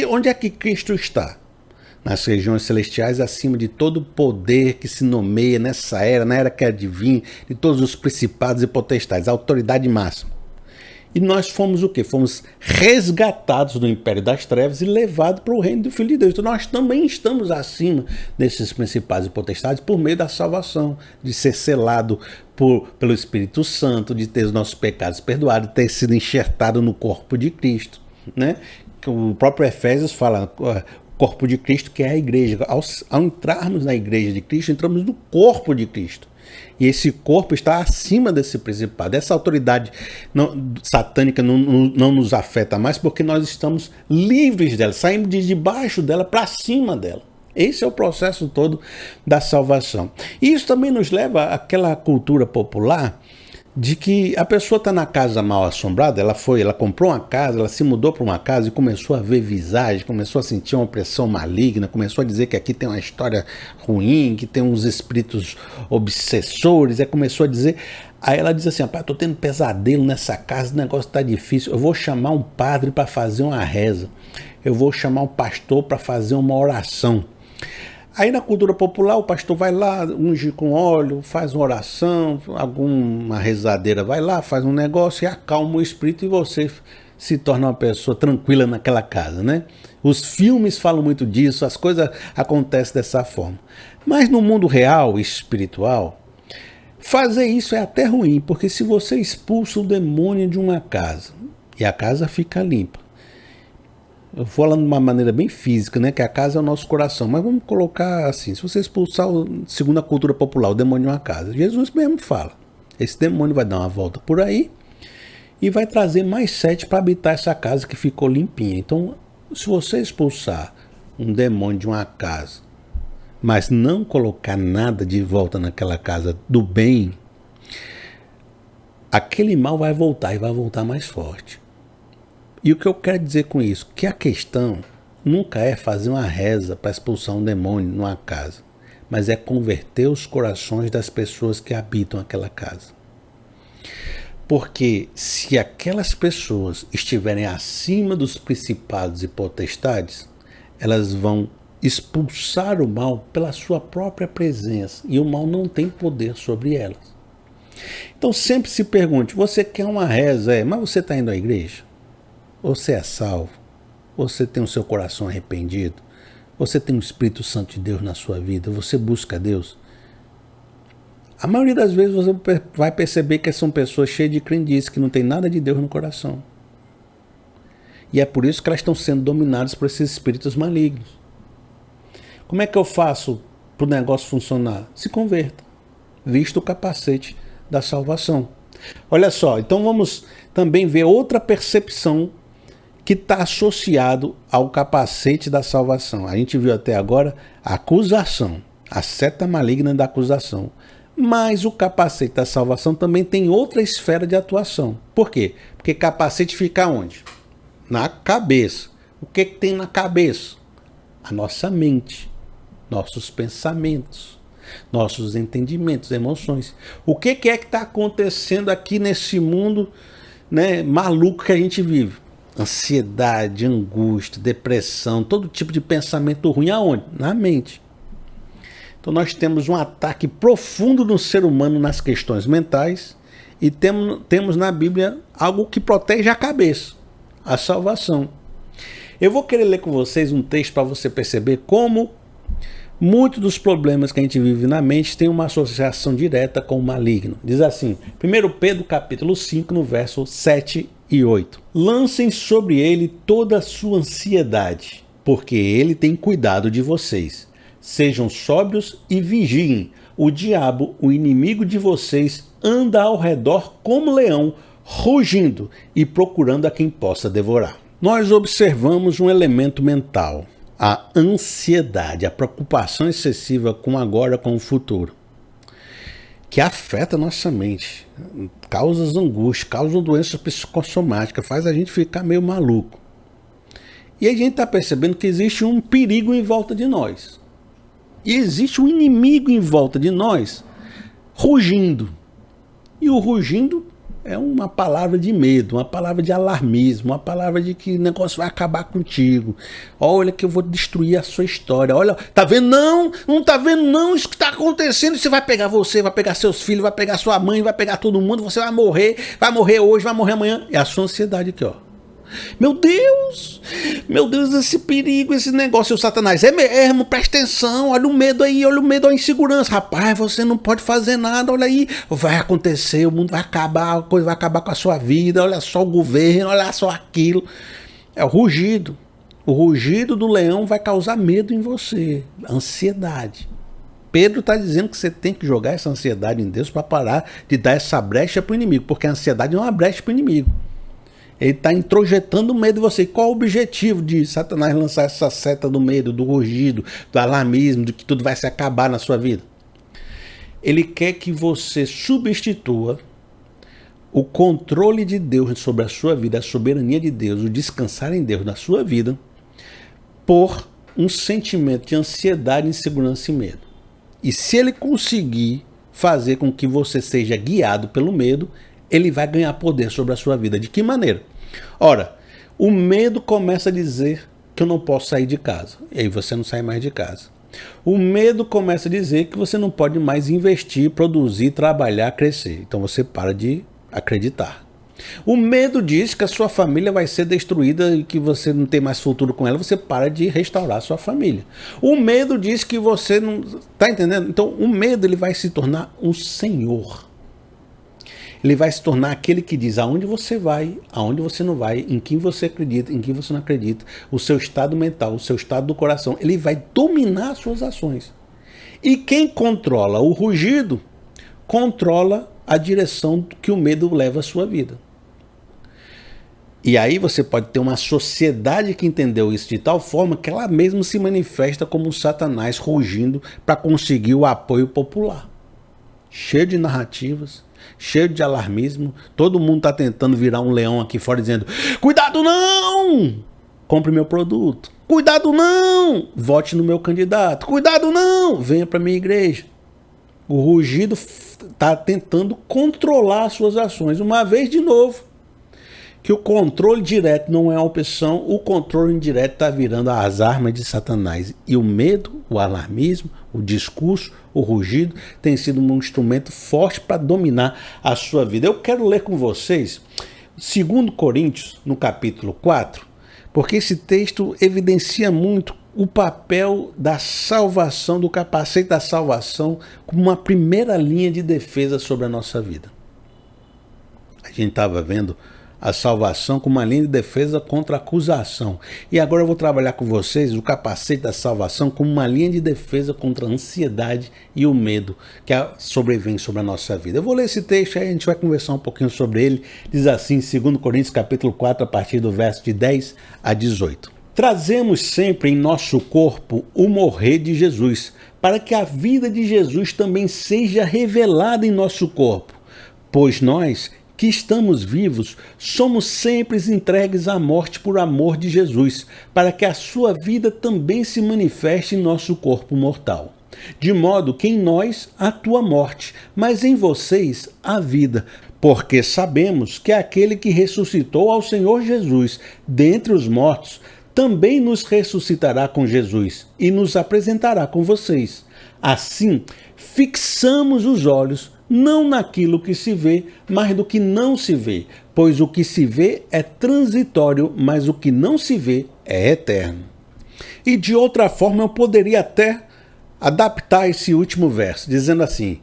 Onde é que Cristo está? Nas regiões celestiais, acima de todo poder que se nomeia nessa era, na era que há de vir, de todos os principados e potestades, a autoridade máxima. E nós fomos o quê? Fomos resgatados do império das trevas e levados para o reino do Filho de Deus. Então nós também estamos acima desses principados e potestades por meio da salvação, de ser selado pelo Espírito Santo, de ter os nossos pecados perdoados, de ter sido enxertado no corpo de Cristo, né? O próprio Efésios fala... corpo de Cristo, que é a igreja. Ao entrarmos na igreja de Cristo, entramos no corpo de Cristo. E esse corpo está acima desse principado. Essa autoridade satânica não nos afeta mais, porque nós estamos livres dela, saímos de debaixo dela para cima dela. Esse é o processo todo da salvação. E isso também nos leva àquela cultura popular de que a pessoa está na casa mal assombrada, ela comprou uma casa, ela se mudou para uma casa e começou a ver visagem, começou a sentir uma opressão maligna, começou a dizer que aqui tem uma história ruim, que tem uns espíritos obsessores, começou a dizer... Aí ela diz assim, rapaz, estou tendo pesadelo nessa casa, o negócio está difícil, eu vou chamar um padre para fazer uma reza, eu vou chamar um pastor para fazer uma oração. Aí na cultura popular o pastor vai lá, unge com óleo, faz uma oração, alguma rezadeira vai lá, faz um negócio e acalma o espírito e você se torna uma pessoa tranquila naquela casa, né? Os filmes falam muito disso, as coisas acontecem dessa forma. Mas no mundo real e espiritual, fazer isso é até ruim, porque se você expulsa o demônio de uma casa e a casa fica limpa, eu vou falando de uma maneira bem física, né? Que a casa é o nosso coração. Mas vamos colocar assim, se você expulsar, segundo a cultura popular, o demônio de uma casa, Jesus mesmo fala, esse demônio vai dar uma volta por aí e vai trazer mais 7 para habitar essa casa que ficou limpinha. Então, se você expulsar um demônio de uma casa, mas não colocar nada de volta naquela casa do bem, aquele mal vai voltar e vai voltar mais forte. E o que eu quero dizer com isso? Que a questão nunca é fazer uma reza para expulsar um demônio numa casa, mas é converter os corações das pessoas que habitam aquela casa. Porque se aquelas pessoas estiverem acima dos principados e potestades, elas vão expulsar o mal pela sua própria presença, e o mal não tem poder sobre elas. Então sempre se pergunte, você quer uma reza, mas você está indo à igreja? Você é salvo? Você tem o seu coração arrependido? Você tem o Espírito Santo de Deus na sua vida? Você busca Deus? A maioria das vezes você vai perceber que são pessoas cheias de crendice, que não tem nada de Deus no coração. E é por isso que elas estão sendo dominadas por esses espíritos malignos. Como é que eu faço para o negócio funcionar? Se converta. Vista o capacete da salvação. Olha só, então vamos também ver outra percepção que está associado ao capacete da salvação. A gente viu até agora a acusação, a seta maligna da acusação. Mas o capacete da salvação também tem outra esfera de atuação. Por quê? Porque capacete fica onde? Na cabeça. O que tem na cabeça? A nossa mente, nossos pensamentos, nossos entendimentos, emoções. O que é que está acontecendo aqui nesse mundo, né, maluco que a gente vive? Ansiedade, angústia, depressão, todo tipo de pensamento ruim. Aonde? Na mente. Então nós temos um ataque profundo no ser humano nas questões mentais e temos na Bíblia algo que protege a cabeça, a salvação. Eu vou querer ler com vocês um texto para você perceber como Muitos dos problemas que a gente vive na mente têm uma associação direta com o maligno. Diz assim, 1 Pedro capítulo 5, no verso 7 e 8. Lancem sobre ele toda a sua ansiedade, porque ele tem cuidado de vocês. Sejam sóbrios e vigiem. O diabo, o inimigo de vocês, anda ao redor como leão, rugindo e procurando a quem possa devorar. Nós observamos um elemento mental, a ansiedade, a preocupação excessiva com o agora, com o futuro, que afeta a nossa mente, causa angústia, causa doenças psicossomáticas, faz a gente ficar meio maluco. E a gente está percebendo que existe um perigo em volta de nós. E existe um inimigo em volta de nós, rugindo. E o rugindo é uma palavra de medo, uma palavra de alarmismo, uma palavra de que o negócio vai acabar contigo. Olha que eu vou destruir a sua história. Olha, tá vendo não? Não tá vendo não isso que tá acontecendo? Isso vai pegar você, vai pegar seus filhos, vai pegar sua mãe, vai pegar todo mundo, você vai morrer hoje, vai morrer amanhã. É a sua ansiedade aqui, ó. Meu Deus, esse perigo, esse negócio, o Satanás, é mesmo, presta atenção, olha o medo aí, olha o medo, a insegurança, rapaz, você não pode fazer nada, olha aí, vai acontecer, o mundo vai acabar, a coisa vai acabar com a sua vida, olha só o governo, olha só aquilo, é o rugido do leão vai causar medo em você, ansiedade. Pedro está dizendo que você tem que jogar essa ansiedade em Deus para parar de dar essa brecha para o inimigo, porque a ansiedade não é uma brecha para o inimigo. Ele está introjetando medo em você. Qual o objetivo de Satanás lançar essa seta do medo, do rugido, do alarmismo, de que tudo vai se acabar na sua vida? Ele quer que você substitua o controle de Deus sobre a sua vida, a soberania de Deus, o descansar em Deus na sua vida, por um sentimento de ansiedade, insegurança e medo. E se ele conseguir fazer com que você seja guiado pelo medo, ele vai ganhar poder sobre a sua vida. De que maneira? Ora, o medo começa a dizer que eu não posso sair de casa. E aí você não sai mais de casa. O medo começa a dizer que você não pode mais investir, produzir, trabalhar, crescer. Então você para de acreditar. O medo diz que a sua família vai ser destruída e que você não tem mais futuro com ela. Você para de restaurar a sua família. O medo diz que você não... Tá entendendo? Então o medo ele vai se tornar um senhor. Ele vai se tornar aquele que diz aonde você vai, aonde você não vai, em quem você acredita, em quem você não acredita, o seu estado mental, o seu estado do coração. Ele vai dominar as suas ações. E quem controla o rugido, controla a direção que o medo leva à sua vida. E aí você pode ter uma sociedade que entendeu isso de tal forma que ela mesma se manifesta como um Satanás rugindo para conseguir o apoio popular. Cheio de narrativas, cheio de alarmismo, todo mundo está tentando virar um leão aqui fora dizendo: cuidado não, compre meu produto, cuidado não, vote no meu candidato, cuidado não, venha para minha igreja. O rugido está tentando controlar as suas ações, uma vez de novo, que o controle direto não é a opção, o controle indireto está virando as armas de Satanás. E o medo, o alarmismo, o discurso, o rugido tem sido um instrumento forte para dominar a sua vida. Eu quero ler com vocês 2 Coríntios, no capítulo 4, porque esse texto evidencia muito o papel da salvação, do capacete da salvação, como uma primeira linha de defesa sobre a nossa vida. A gente estava vendo a salvação como uma linha de defesa contra a acusação. E agora eu vou trabalhar com vocês o capacete da salvação como uma linha de defesa contra a ansiedade e o medo que sobrevém sobre a nossa vida. Eu vou ler esse texto, aí a gente vai conversar um pouquinho sobre ele. Diz assim, 2 Coríntios capítulo 4, a partir do verso de 10 a 18. Trazemos sempre em nosso corpo o morrer de Jesus, para que a vida de Jesus também seja revelada em nosso corpo. Pois nós, que estamos vivos, somos sempre entregues à morte por amor de Jesus, para que a sua vida também se manifeste em nosso corpo mortal. De modo que em nós atua a morte, mas em vocês a vida. Porque sabemos que aquele que ressuscitou ao Senhor Jesus dentre os mortos, também nos ressuscitará com Jesus e nos apresentará com vocês. Assim, fixamos os olhos não naquilo que se vê, mas do que não se vê, pois o que se vê é transitório, mas o que não se vê é eterno. E de outra forma eu poderia até adaptar esse último verso, dizendo assim: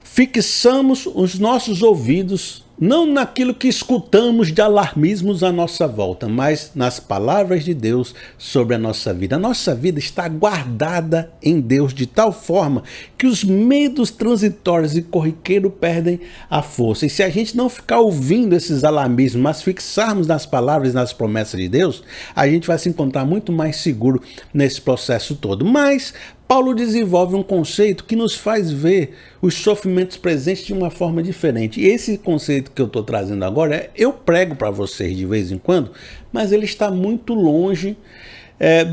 fixamos os nossos ouvidos não naquilo que escutamos de alarmismos à nossa volta, mas nas palavras de Deus sobre a nossa vida. A nossa vida está guardada em Deus de tal forma que os medos transitórios e corriqueiros perdem a força. E se a gente não ficar ouvindo esses alarmismos, mas fixarmos nas palavras e nas promessas de Deus, a gente vai se encontrar muito mais seguro nesse processo todo. Mas Paulo desenvolve um conceito que nos faz ver os sofrimentos presentes de uma forma diferente. E esse conceito que eu estou trazendo agora, eu prego para vocês de vez em quando, mas ele está muito longe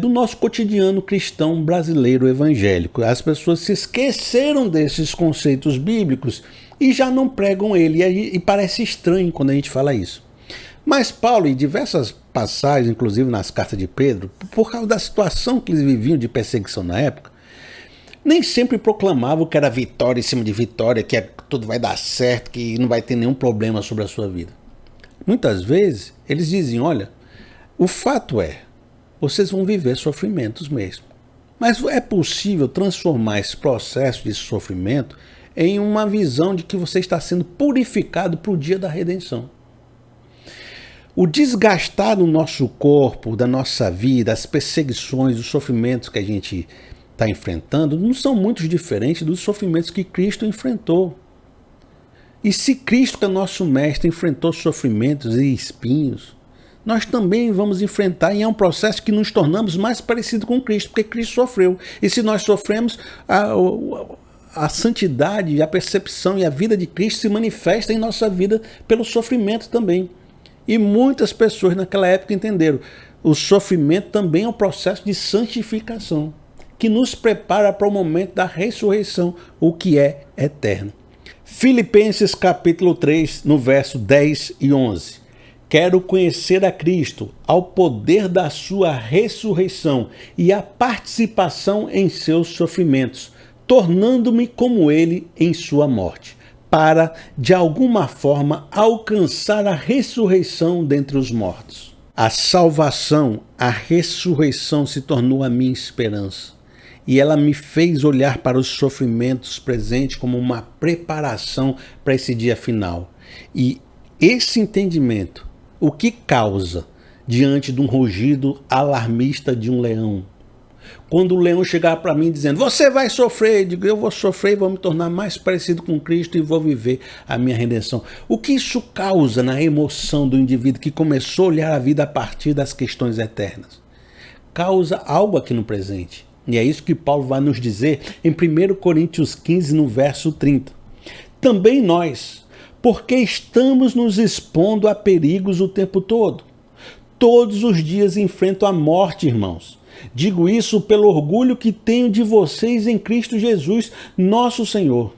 do nosso cotidiano cristão brasileiro evangélico. As pessoas se esqueceram desses conceitos bíblicos e já não pregam ele. E parece estranho quando a gente fala isso. Mas Paulo, em diversas passagens, inclusive nas cartas de Pedro, por causa da situação que eles viviam de perseguição na época, nem sempre proclamavam que era vitória em cima de vitória, que tudo vai dar certo, que não vai ter nenhum problema sobre a sua vida. Muitas vezes eles diziam: olha, o fato é, vocês vão viver sofrimentos mesmo. Mas é possível transformar esse processo de sofrimento em uma visão de que você está sendo purificado para o dia da redenção. O desgastar do nosso corpo, da nossa vida, as perseguições, os sofrimentos que a gente está enfrentando, não são muito diferentes dos sofrimentos que Cristo enfrentou. E se Cristo, que é nosso mestre, enfrentou sofrimentos e espinhos, nós também vamos enfrentar, e é um processo que nos tornamos mais parecidos com Cristo, porque Cristo sofreu. E se nós sofremos, a santidade, a percepção e a vida de Cristo se manifesta em nossa vida pelo sofrimento também. E muitas pessoas naquela época entenderam: o sofrimento também é um processo de santificação, que nos prepara para o momento da ressurreição, o que é eterno. Filipenses capítulo 3, no verso 10 e 11. Quero conhecer a Cristo, ao poder da sua ressurreição e a participação em seus sofrimentos, tornando-me como ele em sua morte, para, de alguma forma, alcançar a ressurreição dentre os mortos. A salvação, a ressurreição se tornou a minha esperança. E ela me fez olhar para os sofrimentos presentes como uma preparação para esse dia final. E esse entendimento, o que causa diante de um rugido alarmista de um leão? Quando o leão chegar para mim dizendo: você vai sofrer, eu digo: eu vou sofrer e vou me tornar mais parecido com Cristo e vou viver a minha redenção. O que isso causa na emoção do indivíduo que começou a olhar a vida a partir das questões eternas? Causa algo aqui no presente. E é isso que Paulo vai nos dizer em 1 Coríntios 15, no verso 30. Também nós, porque estamos nos expondo a perigos o tempo todo. Todos os dias enfrento a morte, irmãos. Digo isso pelo orgulho que tenho de vocês em Cristo Jesus, nosso Senhor.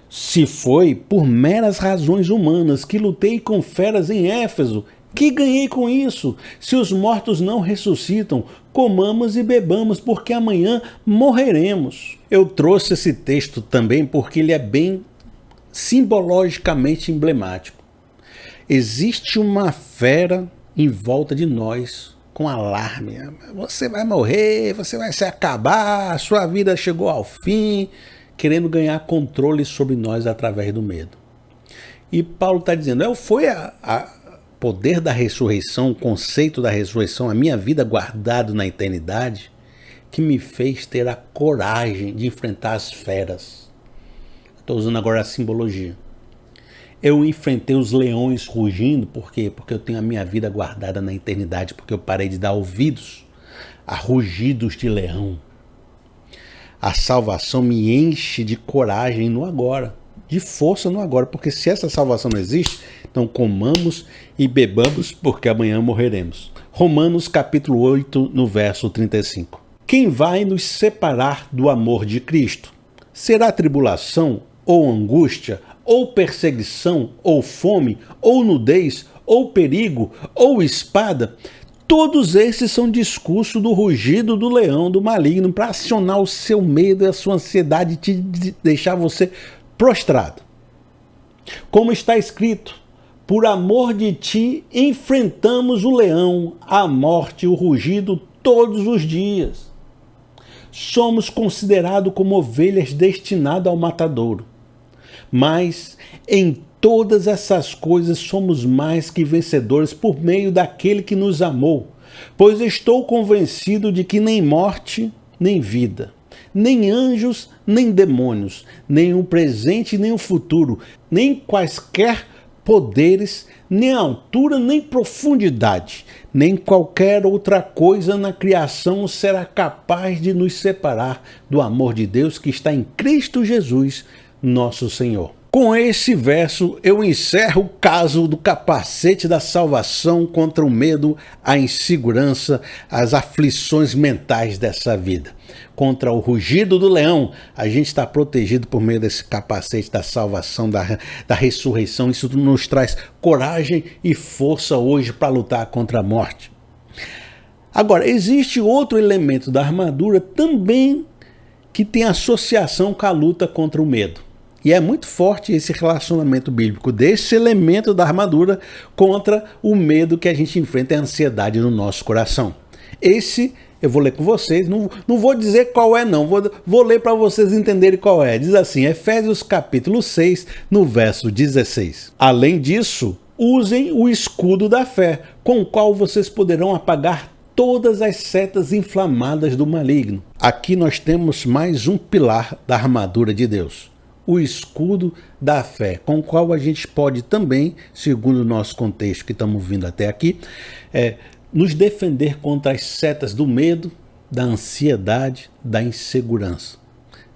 Se foi por meras razões humanas que lutei com feras em Éfeso, que ganhei com isso? Se os mortos não ressuscitam, comamos e bebamos, porque amanhã morreremos. Eu trouxe esse texto também porque ele é bem simbologicamente emblemático. Existe uma fera em volta de nós com alarme. Você vai morrer, você vai se acabar, a sua vida chegou ao fim, querendo ganhar controle sobre nós através do medo. E Paulo está dizendo: foi poder da ressurreição, o conceito da ressurreição, a minha vida guardado na eternidade, que me fez ter a coragem de enfrentar as feras. Estou usando agora a simbologia. Eu enfrentei os leões rugindo, por quê? Porque eu tenho a minha vida guardada na eternidade, porque eu parei de dar ouvidos a rugidos de leão. A salvação me enche de coragem no agora, de força no agora, porque se essa salvação não existe, então comamos e bebamos, porque amanhã morreremos. Romanos capítulo 8, no verso 35. Quem vai nos separar do amor de Cristo? Será tribulação, ou angústia, ou perseguição, ou fome, ou nudez, ou perigo, ou espada? Todos esses são discursos do rugido do leão, do maligno, para acionar o seu medo e a sua ansiedade, te deixar você prostrado. Como está escrito: por amor de ti enfrentamos o leão, a morte e o rugido todos os dias. somos considerados como ovelhas destinadas ao matadouro. Mas em todas essas coisas somos mais que vencedores por meio daquele que nos amou. Pois estou convencido de que nem morte, nem vida, nem anjos, nem demônios, nem o presente, nem o futuro, nem quaisquer poderes, nem altura, nem profundidade, nem qualquer outra coisa na criação será capaz de nos separar do amor de Deus que está em Cristo Jesus, nosso Senhor. Com esse verso, eu encerro o caso do capacete da salvação contra o medo, a insegurança, as aflições mentais dessa vida. Contra o rugido do leão, a gente está protegido por meio desse capacete da salvação, da ressurreição. Isso nos traz coragem e força hoje para lutar contra a morte. Agora, existe outro elemento da armadura também que tem associação com a luta contra o medo. E é muito forte esse relacionamento bíblico desse elemento da armadura contra o medo que a gente enfrenta, a ansiedade no nosso coração. Esse eu vou ler com vocês, não vou dizer qual é não, vou ler para vocês entenderem qual é. Diz assim, Efésios capítulo 6, no verso 16. Além disso, usem o escudo da fé, com o qual vocês poderão apagar todas as setas inflamadas do maligno. Aqui nós temos mais um pilar da armadura de Deus. O escudo da fé, com o qual a gente pode também, segundo o nosso contexto que estamos vindo até aqui, nos defender contra as setas do medo, da ansiedade, da insegurança.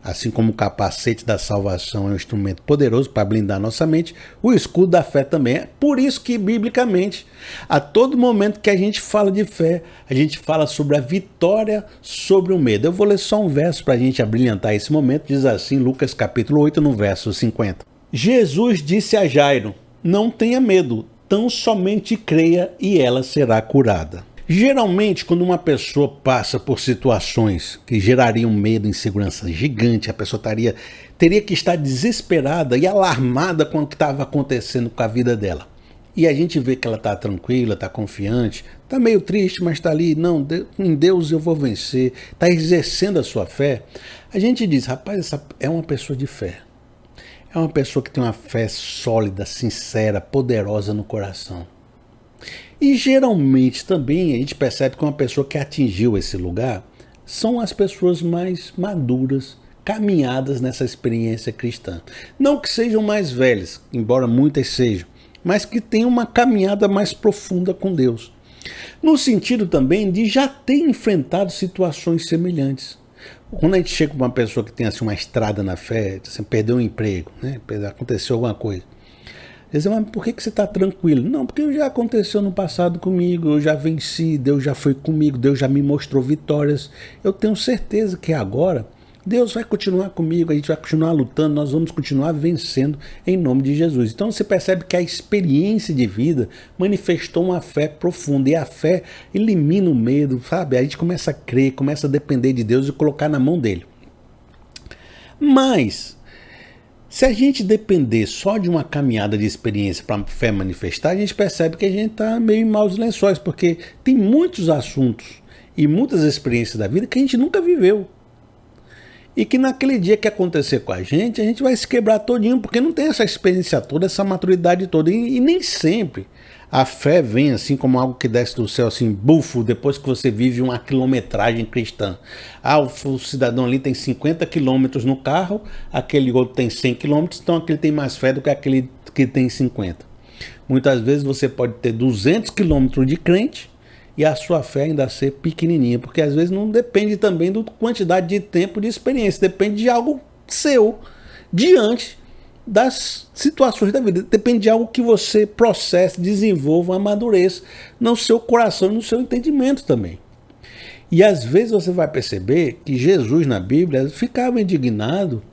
Assim como o capacete da salvação é um instrumento poderoso para blindar nossa mente, o escudo da fé também é. Por isso que, biblicamente, a todo momento que a gente fala de fé, a gente fala sobre a vitória sobre o medo. Eu vou ler só um verso para a gente abrilhantar esse momento. Diz assim, Lucas capítulo 8, no verso 50. Jesus disse a Jairo, não tenha medo, tão somente creia e ela será curada. Geralmente, quando uma pessoa passa por situações que gerariam medo e insegurança gigante, a pessoa teria que estar desesperada e alarmada com o que estava acontecendo com a vida dela. E a gente vê que ela está tranquila, está confiante, está meio triste, mas está ali, não, em Deus eu vou vencer, está exercendo a sua fé. A gente diz, rapaz, essa é uma pessoa de fé. É uma pessoa que tem uma fé sólida, sincera, poderosa no coração. E geralmente também a gente percebe que uma pessoa que atingiu esse lugar são as pessoas mais maduras, caminhadas nessa experiência cristã. Não que sejam mais velhas, embora muitas sejam, mas que tenham uma caminhada mais profunda com Deus. No sentido também de já ter enfrentado situações semelhantes. Quando a gente chega com uma pessoa que tem assim, uma estrada na fé, assim, perdeu um emprego, né? Aconteceu alguma coisa. Dizem, mas por que você está tranquilo? Não, porque já aconteceu no passado comigo, eu já venci, Deus já foi comigo, Deus já me mostrou vitórias. Eu tenho certeza que agora Deus vai continuar comigo, a gente vai continuar lutando, nós vamos continuar vencendo em nome de Jesus. Então você percebe que a experiência de vida manifestou uma fé profunda, e a fé elimina o medo, sabe? A gente começa a crer, começa a depender de Deus e colocar na mão dele. Mas se a gente depender só de uma caminhada de experiência para a fé manifestar, a gente percebe que a gente está meio em maus lençóis, porque tem muitos assuntos e muitas experiências da vida que a gente nunca viveu. E que naquele dia que acontecer com a gente vai se quebrar todinho, porque não tem essa experiência toda, essa maturidade toda. E nem sempre a fé vem assim como algo que desce do céu, assim, bufo, depois que você vive uma quilometragem cristã. O cidadão ali tem 50 quilômetros no carro, aquele outro tem 100 quilômetros, então aquele tem mais fé do que aquele que tem 50. Muitas vezes você pode ter 200 quilômetros de crente e a sua fé ainda ser pequenininha, porque às vezes não depende também da quantidade de tempo de experiência, depende de algo seu, diante das situações da vida, depende de algo que você processe, desenvolva, amadureça no seu coração e no seu entendimento também. E às vezes você vai perceber que Jesus na Bíblia ficava indignado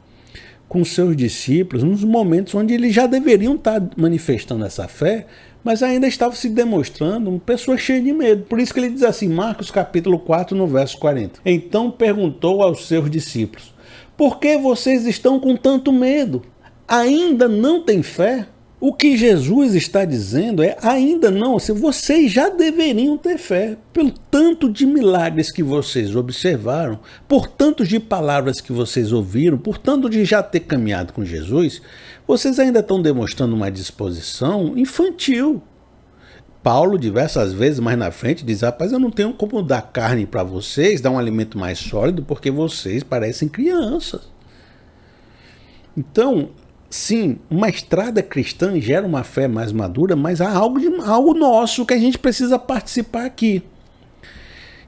com seus discípulos nos momentos onde eles já deveriam estar manifestando essa fé, mas ainda estavam se demonstrando uma pessoa cheia de medo. Por isso que ele diz assim, Marcos capítulo 4, no verso 40. Então perguntou aos seus discípulos, por que vocês estão com tanto medo? Ainda não têm fé? O que Jesus está dizendo é, ainda não, vocês já deveriam ter fé, pelo tanto de milagres que vocês observaram, por tanto de palavras que vocês ouviram, por tanto de já ter caminhado com Jesus, vocês ainda estão demonstrando uma disposição infantil. Paulo, diversas vezes mais na frente, diz, rapaz, eu não tenho como dar carne para vocês, dar um alimento mais sólido, porque vocês parecem crianças. Então, sim, uma estrada cristã gera uma fé mais madura, mas há algo nosso que a gente precisa participar aqui.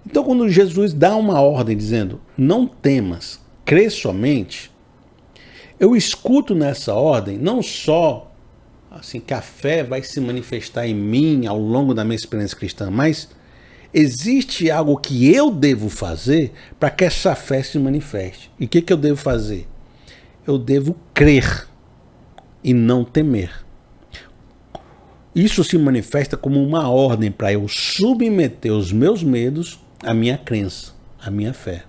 Então, quando Jesus dá uma ordem dizendo, não temas, crê somente, eu escuto nessa ordem não só assim que a fé vai se manifestar em mim ao longo da minha experiência cristã, mas existe algo que eu devo fazer para que essa fé se manifeste. E o que eu devo fazer? Eu devo crer e não temer. Isso se manifesta como uma ordem para eu submeter os meus medos à minha crença, à minha fé.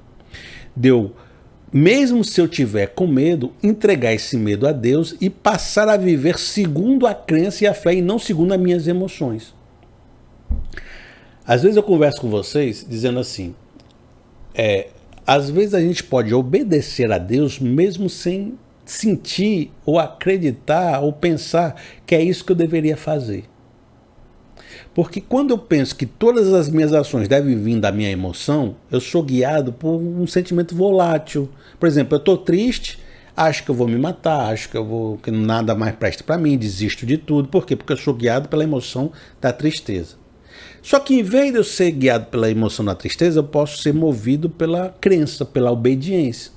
Mesmo se eu tiver com medo, entregar esse medo a Deus e passar a viver segundo a crença e a fé e não segundo as minhas emoções. Às vezes eu converso com vocês dizendo assim, às vezes a gente pode obedecer a Deus mesmo sem sentir ou acreditar ou pensar que é isso que eu deveria fazer. Porque quando eu penso que todas as minhas ações devem vir da minha emoção, eu sou guiado por um sentimento volátil. Por exemplo, eu estou triste, acho que eu vou me matar, acho que nada mais presta para mim, desisto de tudo. Por quê? Porque eu sou guiado pela emoção da tristeza. Só que em vez de eu ser guiado pela emoção da tristeza, eu posso ser movido pela crença, pela obediência.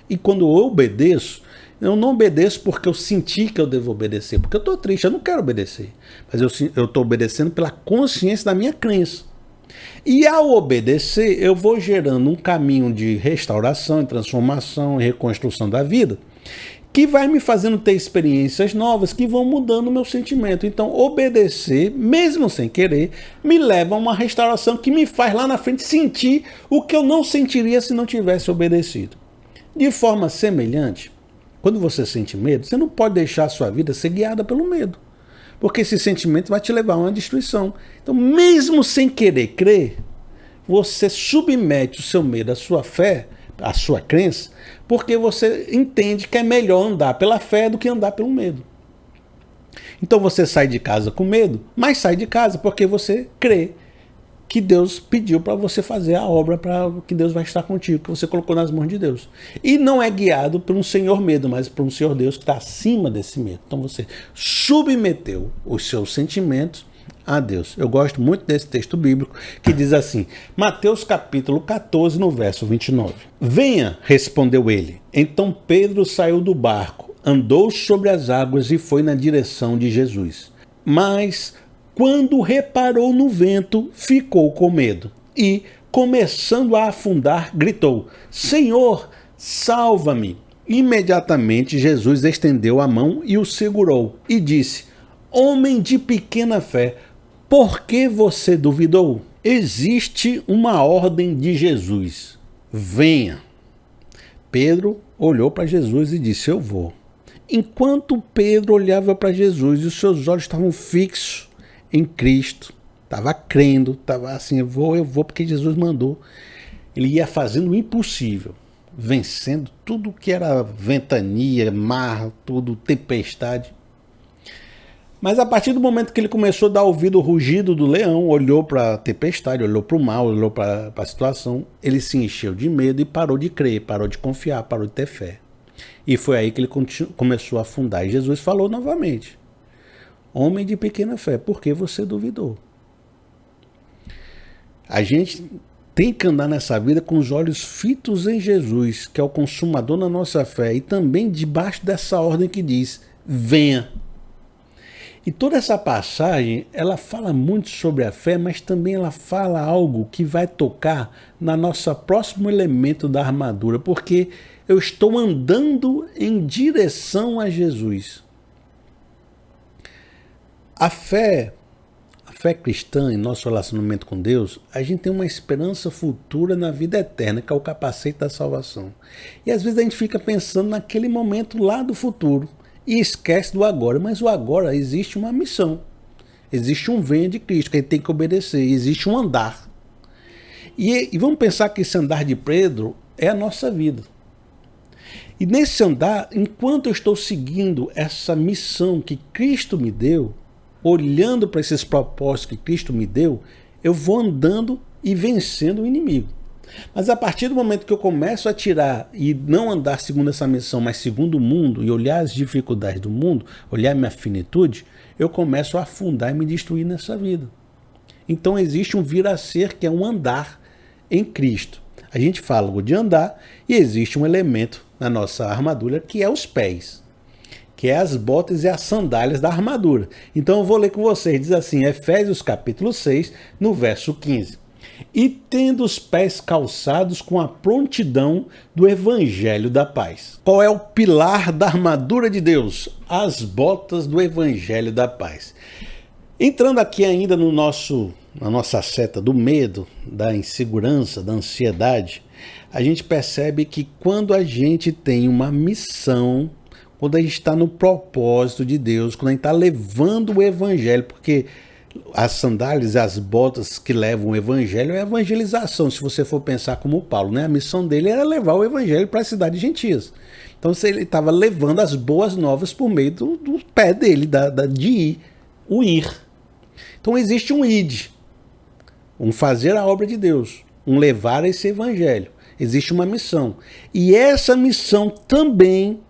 E quando eu obedeço, eu não obedeço porque eu senti que eu devo obedecer, porque eu estou triste, eu não quero obedecer. Mas eu estou obedecendo pela consciência da minha crença. E ao obedecer, eu vou gerando um caminho de restauração, transformação e reconstrução da vida, que vai me fazendo ter experiências novas que vão mudando o meu sentimento. Então, obedecer, mesmo sem querer, me leva a uma restauração que me faz lá na frente sentir o que eu não sentiria se não tivesse obedecido. De forma semelhante, quando você sente medo, você não pode deixar a sua vida ser guiada pelo medo, porque esse sentimento vai te levar a uma destruição. Então, mesmo sem querer crer, você submete o seu medo à sua fé, à sua crença, porque você entende que é melhor andar pela fé do que andar pelo medo. Então você sai de casa com medo, mas sai de casa porque você crê que Deus pediu para você fazer a obra, para que Deus vai estar contigo, que você colocou nas mãos de Deus. E não é guiado por um Senhor medo, mas por um Senhor Deus que está acima desse medo. Então você submeteu os seus sentimentos a Deus. Eu gosto muito desse texto bíblico que diz assim, Mateus capítulo 14, no verso 29. Venha, respondeu ele. Então Pedro saiu do barco, andou sobre as águas e foi na direção de Jesus. Mas quando reparou no vento, ficou com medo e, começando a afundar, gritou, Senhor, salva-me! Imediatamente Jesus estendeu a mão e o segurou e disse, homem de pequena fé, por que você duvidou? Existe uma ordem de Jesus, venha. Pedro olhou para Jesus e disse, eu vou. Enquanto Pedro olhava para Jesus e os seus olhos estavam fixos em Cristo, estava crendo, estava assim, eu vou porque Jesus mandou. Ele ia fazendo o impossível, vencendo tudo que era ventania, mar, tudo, tempestade. Mas a partir do momento que ele começou a dar ouvido ao rugido do leão, olhou para a tempestade, olhou para o mal, olhou para a situação, ele se encheu de medo e parou de crer, parou de confiar, parou de ter fé. E foi aí que ele começou a afundar. E Jesus falou novamente, homem de pequena fé, por que você duvidou? A gente tem que andar nessa vida com os olhos fitos em Jesus, que é o consumador da nossa fé, e também debaixo dessa ordem que diz, venha. E toda essa passagem, ela fala muito sobre a fé, mas também ela fala algo que vai tocar na nossa próximo elemento da armadura, porque eu estou andando em direção a Jesus. A fé cristã em nosso relacionamento com Deus, a gente tem uma esperança futura na vida eterna, que é o capacete da salvação. E às vezes a gente fica pensando naquele momento lá do futuro. e esquece do agora. Mas o agora existe uma missão. Existe um venha de Cristo que ele tem que obedecer. Existe um andar. E vamos pensar que esse andar de Pedro é a nossa vida. E nesse andar, enquanto eu estou seguindo essa missão que Cristo me deu, olhando para esses propósitos que Cristo me deu, eu vou andando e vencendo o inimigo. Mas a partir do momento que eu começo a tirar e não andar segundo essa missão, mas segundo o mundo, e olhar as dificuldades do mundo, olhar a minha finitude, eu começo a afundar e me destruir nessa vida. Então existe um vir a ser, que é um andar em Cristo. A gente fala de andar e existe um elemento na nossa armadura que é os pés, que é as botas e as sandálias da armadura. Então eu vou ler com vocês, diz assim, Efésios capítulo 6, no verso 15. E tendo os pés calçados com a prontidão do evangelho da paz. Qual é o pilar da armadura de Deus? As botas do evangelho da paz. Entrando aqui ainda na nossa seta do medo, da insegurança, da ansiedade, a gente percebe que quando a gente tem uma missão, quando a gente está no propósito de Deus, quando a gente está levando o evangelho, porque as sandálias, as botas que levam o evangelho é a evangelização, se você for pensar como Paulo, né? A missão dele era levar o evangelho para as cidades gentias. Então ele estava levando as boas novas por meio do pé dele, de ir, o ir. Então existe um id, um fazer a obra de Deus, um levar esse evangelho. Existe uma missão. E essa missão também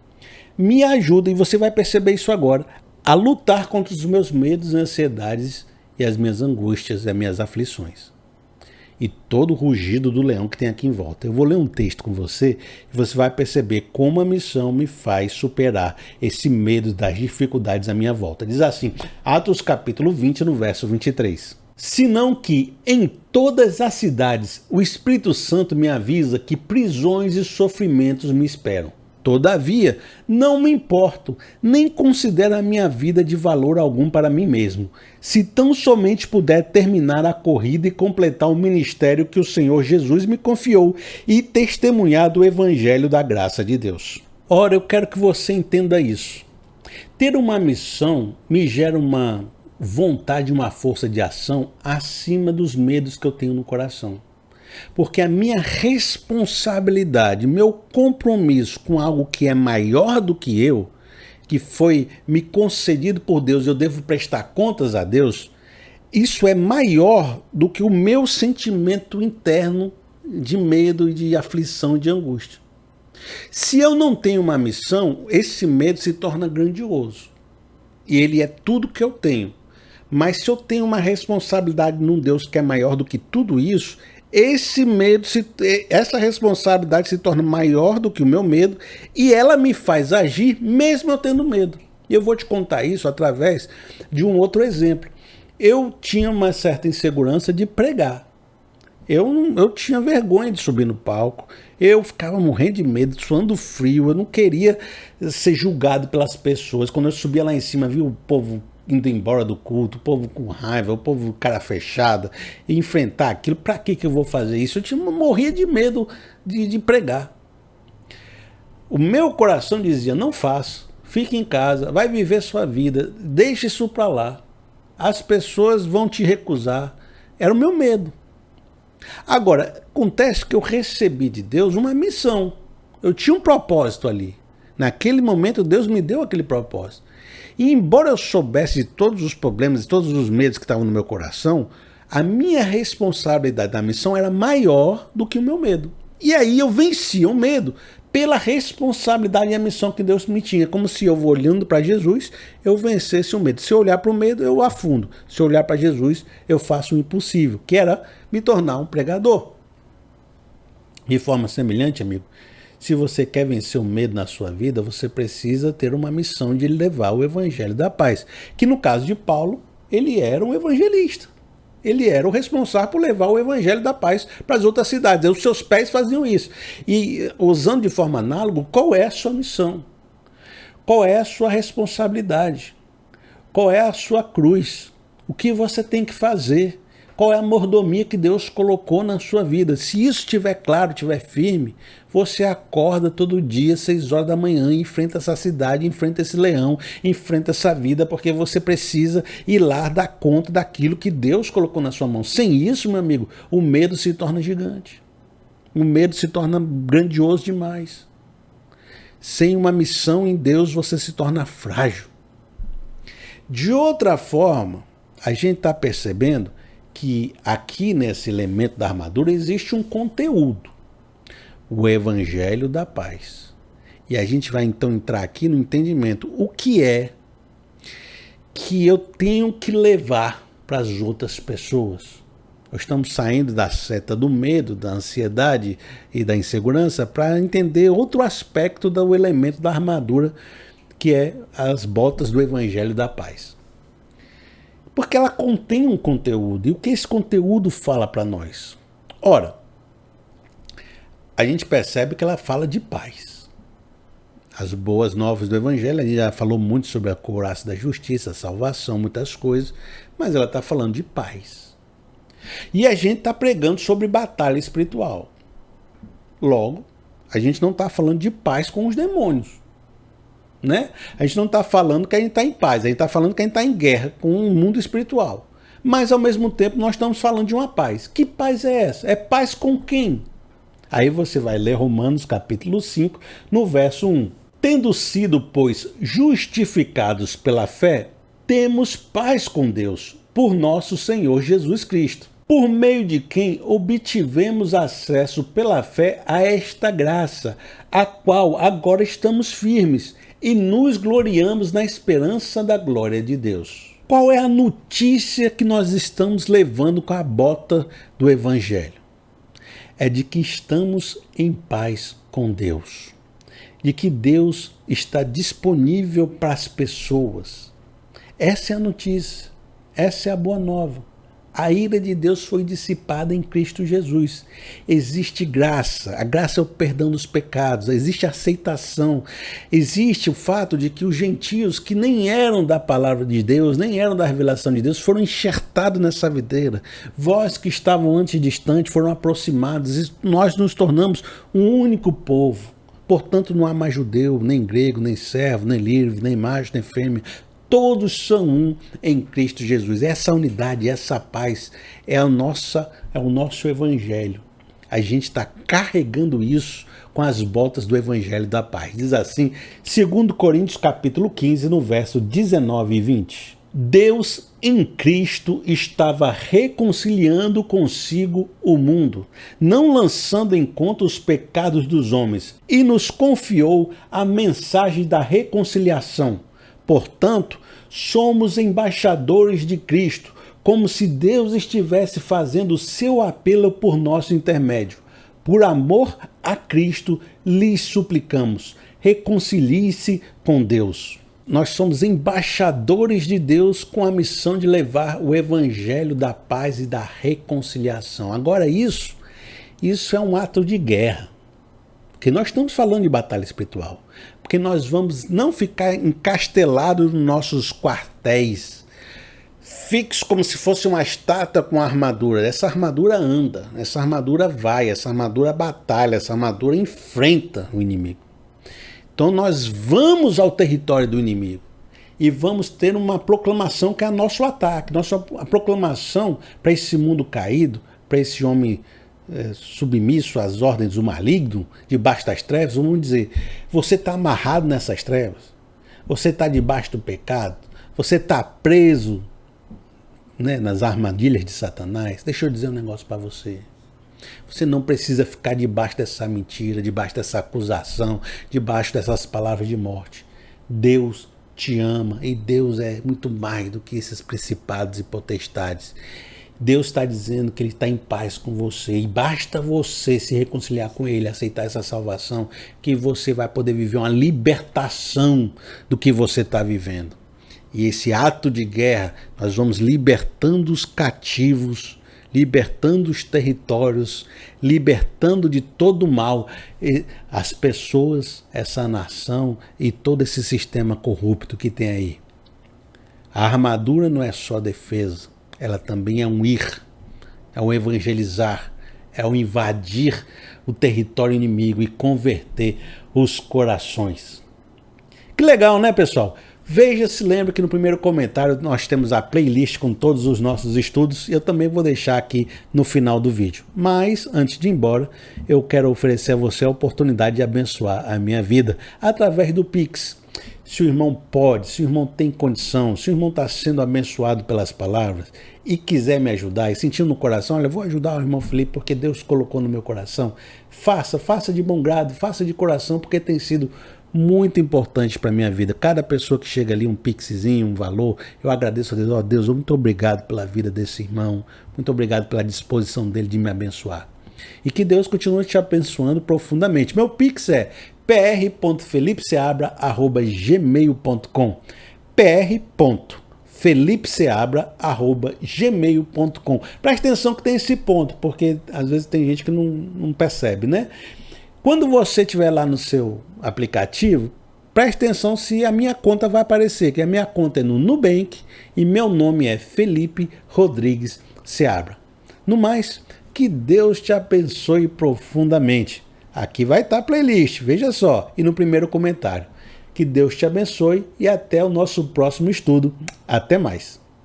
me ajuda, e você vai perceber isso agora, a lutar contra os meus medos e ansiedades e as minhas angústias e as minhas aflições. E todo o rugido do leão que tem aqui em volta. Eu vou ler um texto com você e você vai perceber como a missão me faz superar esse medo das dificuldades à minha volta. Diz assim, Atos capítulo 20, no verso 23. Senão que em todas as cidades o Espírito Santo me avisa que prisões e sofrimentos me esperam. Todavia, não me importo, nem considero a minha vida de valor algum para mim mesmo, se tão somente puder terminar a corrida e completar o ministério que o Senhor Jesus me confiou e testemunhar do Evangelho da graça de Deus. Ora, eu quero que você entenda isso. Ter uma missão me gera uma vontade, uma força de ação acima dos medos que eu tenho no coração. Porque a minha responsabilidade, meu compromisso com algo que é maior do que eu, que foi me concedido por Deus, eu devo prestar contas a Deus, isso é maior do que o meu sentimento interno de medo, de aflição, de angústia. Se eu não tenho uma missão, esse medo se torna grandioso. E ele é tudo que eu tenho. Mas se eu tenho uma responsabilidade num Deus que é maior do que tudo isso, esse medo, essa responsabilidade se torna maior do que o meu medo e ela me faz agir mesmo eu tendo medo. E eu vou te contar isso através de um outro exemplo. Eu tinha uma certa insegurança de pregar. Eu tinha vergonha de subir no palco. Eu ficava morrendo de medo, suando frio. Eu não queria ser julgado pelas pessoas. Quando eu subia lá em cima, vi o povo indo embora do culto, o povo com raiva, o povo cara fechada, e enfrentar aquilo. Para que eu vou fazer isso? Eu morria de medo de pregar. O meu coração dizia, não faça, fique em casa, vai viver sua vida, deixe isso para lá. As pessoas vão te recusar. Era o meu medo. Agora, acontece que eu recebi de Deus uma missão. Eu tinha um propósito ali. Naquele momento, Deus me deu aquele propósito. E embora eu soubesse de todos os problemas, de todos os medos que estavam no meu coração, a minha responsabilidade da missão era maior do que o meu medo. E aí eu vencia o medo pela responsabilidade e a missão que Deus me tinha. Como se eu olhando para Jesus, eu vencesse o medo. Se eu olhar para o medo, eu afundo. Se eu olhar para Jesus, eu faço o impossível, que era me tornar um pregador. De forma semelhante, amigo, se você quer vencer o medo na sua vida, você precisa ter uma missão de levar o evangelho da paz. Que no caso de Paulo, ele era um evangelista. Ele era o responsável por levar o evangelho da paz para as outras cidades. Os seus pés faziam isso. E usando de forma análoga, qual é a sua missão? Qual é a sua responsabilidade? Qual é a sua cruz? O que você tem que fazer? Qual é a mordomia que Deus colocou na sua vida? Se isso estiver claro, estiver firme, você acorda todo dia, 6 horas da manhã, e enfrenta essa cidade, enfrenta esse leão, enfrenta essa vida, porque você precisa ir lá dar conta daquilo que Deus colocou na sua mão. Sem isso, meu amigo, o medo se torna gigante. O medo se torna grandioso demais. Sem uma missão em Deus, você se torna frágil. De outra forma, a gente está percebendo que aqui nesse elemento da armadura existe um conteúdo. O Evangelho da Paz. E a gente vai então entrar aqui no entendimento. O que é que eu tenho que levar para as outras pessoas? Nós estamos saindo da seta do medo, da ansiedade e da insegurança para entender outro aspecto do elemento da armadura, que é as botas do Evangelho da Paz. Porque ela contém um conteúdo. E o que esse conteúdo fala para nós? Ora, a gente percebe que ela fala de paz. As boas novas do Evangelho, a gente já falou muito sobre a couraça da justiça, a salvação, muitas coisas, mas ela está falando de paz. E a gente está pregando sobre batalha espiritual. Logo, a gente não está falando de paz com os demônios. Né? A gente não está falando que a gente está em paz, a gente está falando que a gente está em guerra com o mundo espiritual. Mas, ao mesmo tempo, nós estamos falando de uma paz. Que paz é essa? É paz com quem? Aí você vai ler Romanos capítulo 5, no verso 1. Tendo sido, pois, justificados pela fé, temos paz com Deus, por nosso Senhor Jesus Cristo, por meio de quem obtivemos acesso pela fé a esta graça, a qual agora estamos firmes e nos gloriamos na esperança da glória de Deus. Qual é a notícia que nós estamos levando com a bota do Evangelho? É de que estamos em paz com Deus, de que Deus está disponível para as pessoas. Essa é a notícia, essa é a boa nova. A ira de Deus foi dissipada em Cristo Jesus. Existe graça, a graça é o perdão dos pecados, existe aceitação, existe o fato de que os gentios que nem eram da palavra de Deus, nem eram da revelação de Deus, foram enxertados nessa videira. Vós que estavam antes distantes foram aproximados, e nós nos tornamos um único povo. Portanto, não há mais judeu, nem grego, nem servo, nem livre, nem macho, nem fêmea. Todos são um em Cristo Jesus. Essa unidade, essa paz é o nosso Evangelho. A gente está carregando isso com as botas do Evangelho da Paz. Diz assim, 2 Coríntios capítulo 15, no verso 19 e 20. Deus em Cristo estava reconciliando consigo o mundo, não lançando em conta os pecados dos homens, e nos confiou a mensagem da reconciliação. Portanto, somos embaixadores de Cristo, como se Deus estivesse fazendo o seu apelo por nosso intermédio. Por amor a Cristo, lhes suplicamos, reconcilie-se com Deus. Nós somos embaixadores de Deus com a missão de levar o Evangelho da paz e da reconciliação. Agora isso é um ato de guerra. Porque nós estamos falando de batalha espiritual. Porque nós vamos não ficar encastelados nos nossos quartéis, fixos como se fosse uma estátua com armadura. Essa armadura anda, essa armadura vai, essa armadura batalha, essa armadura enfrenta o inimigo. Então nós vamos ao território do inimigo e vamos ter uma proclamação que é nosso ataque, a proclamação para esse mundo caído, para esse homem submisso às ordens do maligno, debaixo das trevas. Vamos dizer, você está amarrado nessas trevas, você está debaixo do pecado, você está preso, né, nas armadilhas de Satanás. Deixa eu dizer um negócio para você. Você não precisa ficar debaixo dessa mentira, debaixo dessa acusação, debaixo dessas palavras de morte. Deus te ama e Deus é muito mais do que esses principados e potestades. Deus está dizendo que Ele está em paz com você e basta você se reconciliar com Ele, aceitar essa salvação, que você vai poder viver uma libertação do que você está vivendo. E esse ato de guerra, nós vamos libertando os cativos, libertando os territórios, libertando de todo o mal as pessoas, essa nação e todo esse sistema corrupto que tem aí. A armadura não é só defesa, ela também é um ir. é o evangelizar, é o invadir o território inimigo e converter os corações. Que legal, né, pessoal? Veja, se lembra que no primeiro comentário nós temos a playlist com todos os nossos estudos e eu também vou deixar aqui no final do vídeo. Mas, antes de ir embora, eu quero oferecer a você a oportunidade de abençoar a minha vida através do Pix. Se o irmão pode, se o irmão tem condição, se o irmão está sendo abençoado pelas palavras e quiser me ajudar e sentir no coração, olha, vou ajudar o irmão Felipe porque Deus colocou no meu coração, faça de bom grado, faça de coração porque tem sido muito importante para a minha vida. Cada pessoa que chega ali, um pixzinho, um valor, eu agradeço a Deus. Ó Deus, muito obrigado pela vida desse irmão, muito obrigado pela disposição dele de me abençoar. E que Deus continue te abençoando profundamente. Meu pix é pr.felipeseabra@gmail.com pr.felipeseabra@gmail.com. Presta atenção que tem esse ponto, porque às vezes tem gente que não percebe, né? Quando você estiver lá no seu aplicativo, preste atenção se a minha conta vai aparecer, que a minha conta é no Nubank e meu nome é Felipe Rodrigues Seabra. No mais, que Deus te abençoe profundamente. Aqui vai estar a playlist, veja só, e no primeiro comentário. Que Deus te abençoe e até o nosso próximo estudo. Até mais.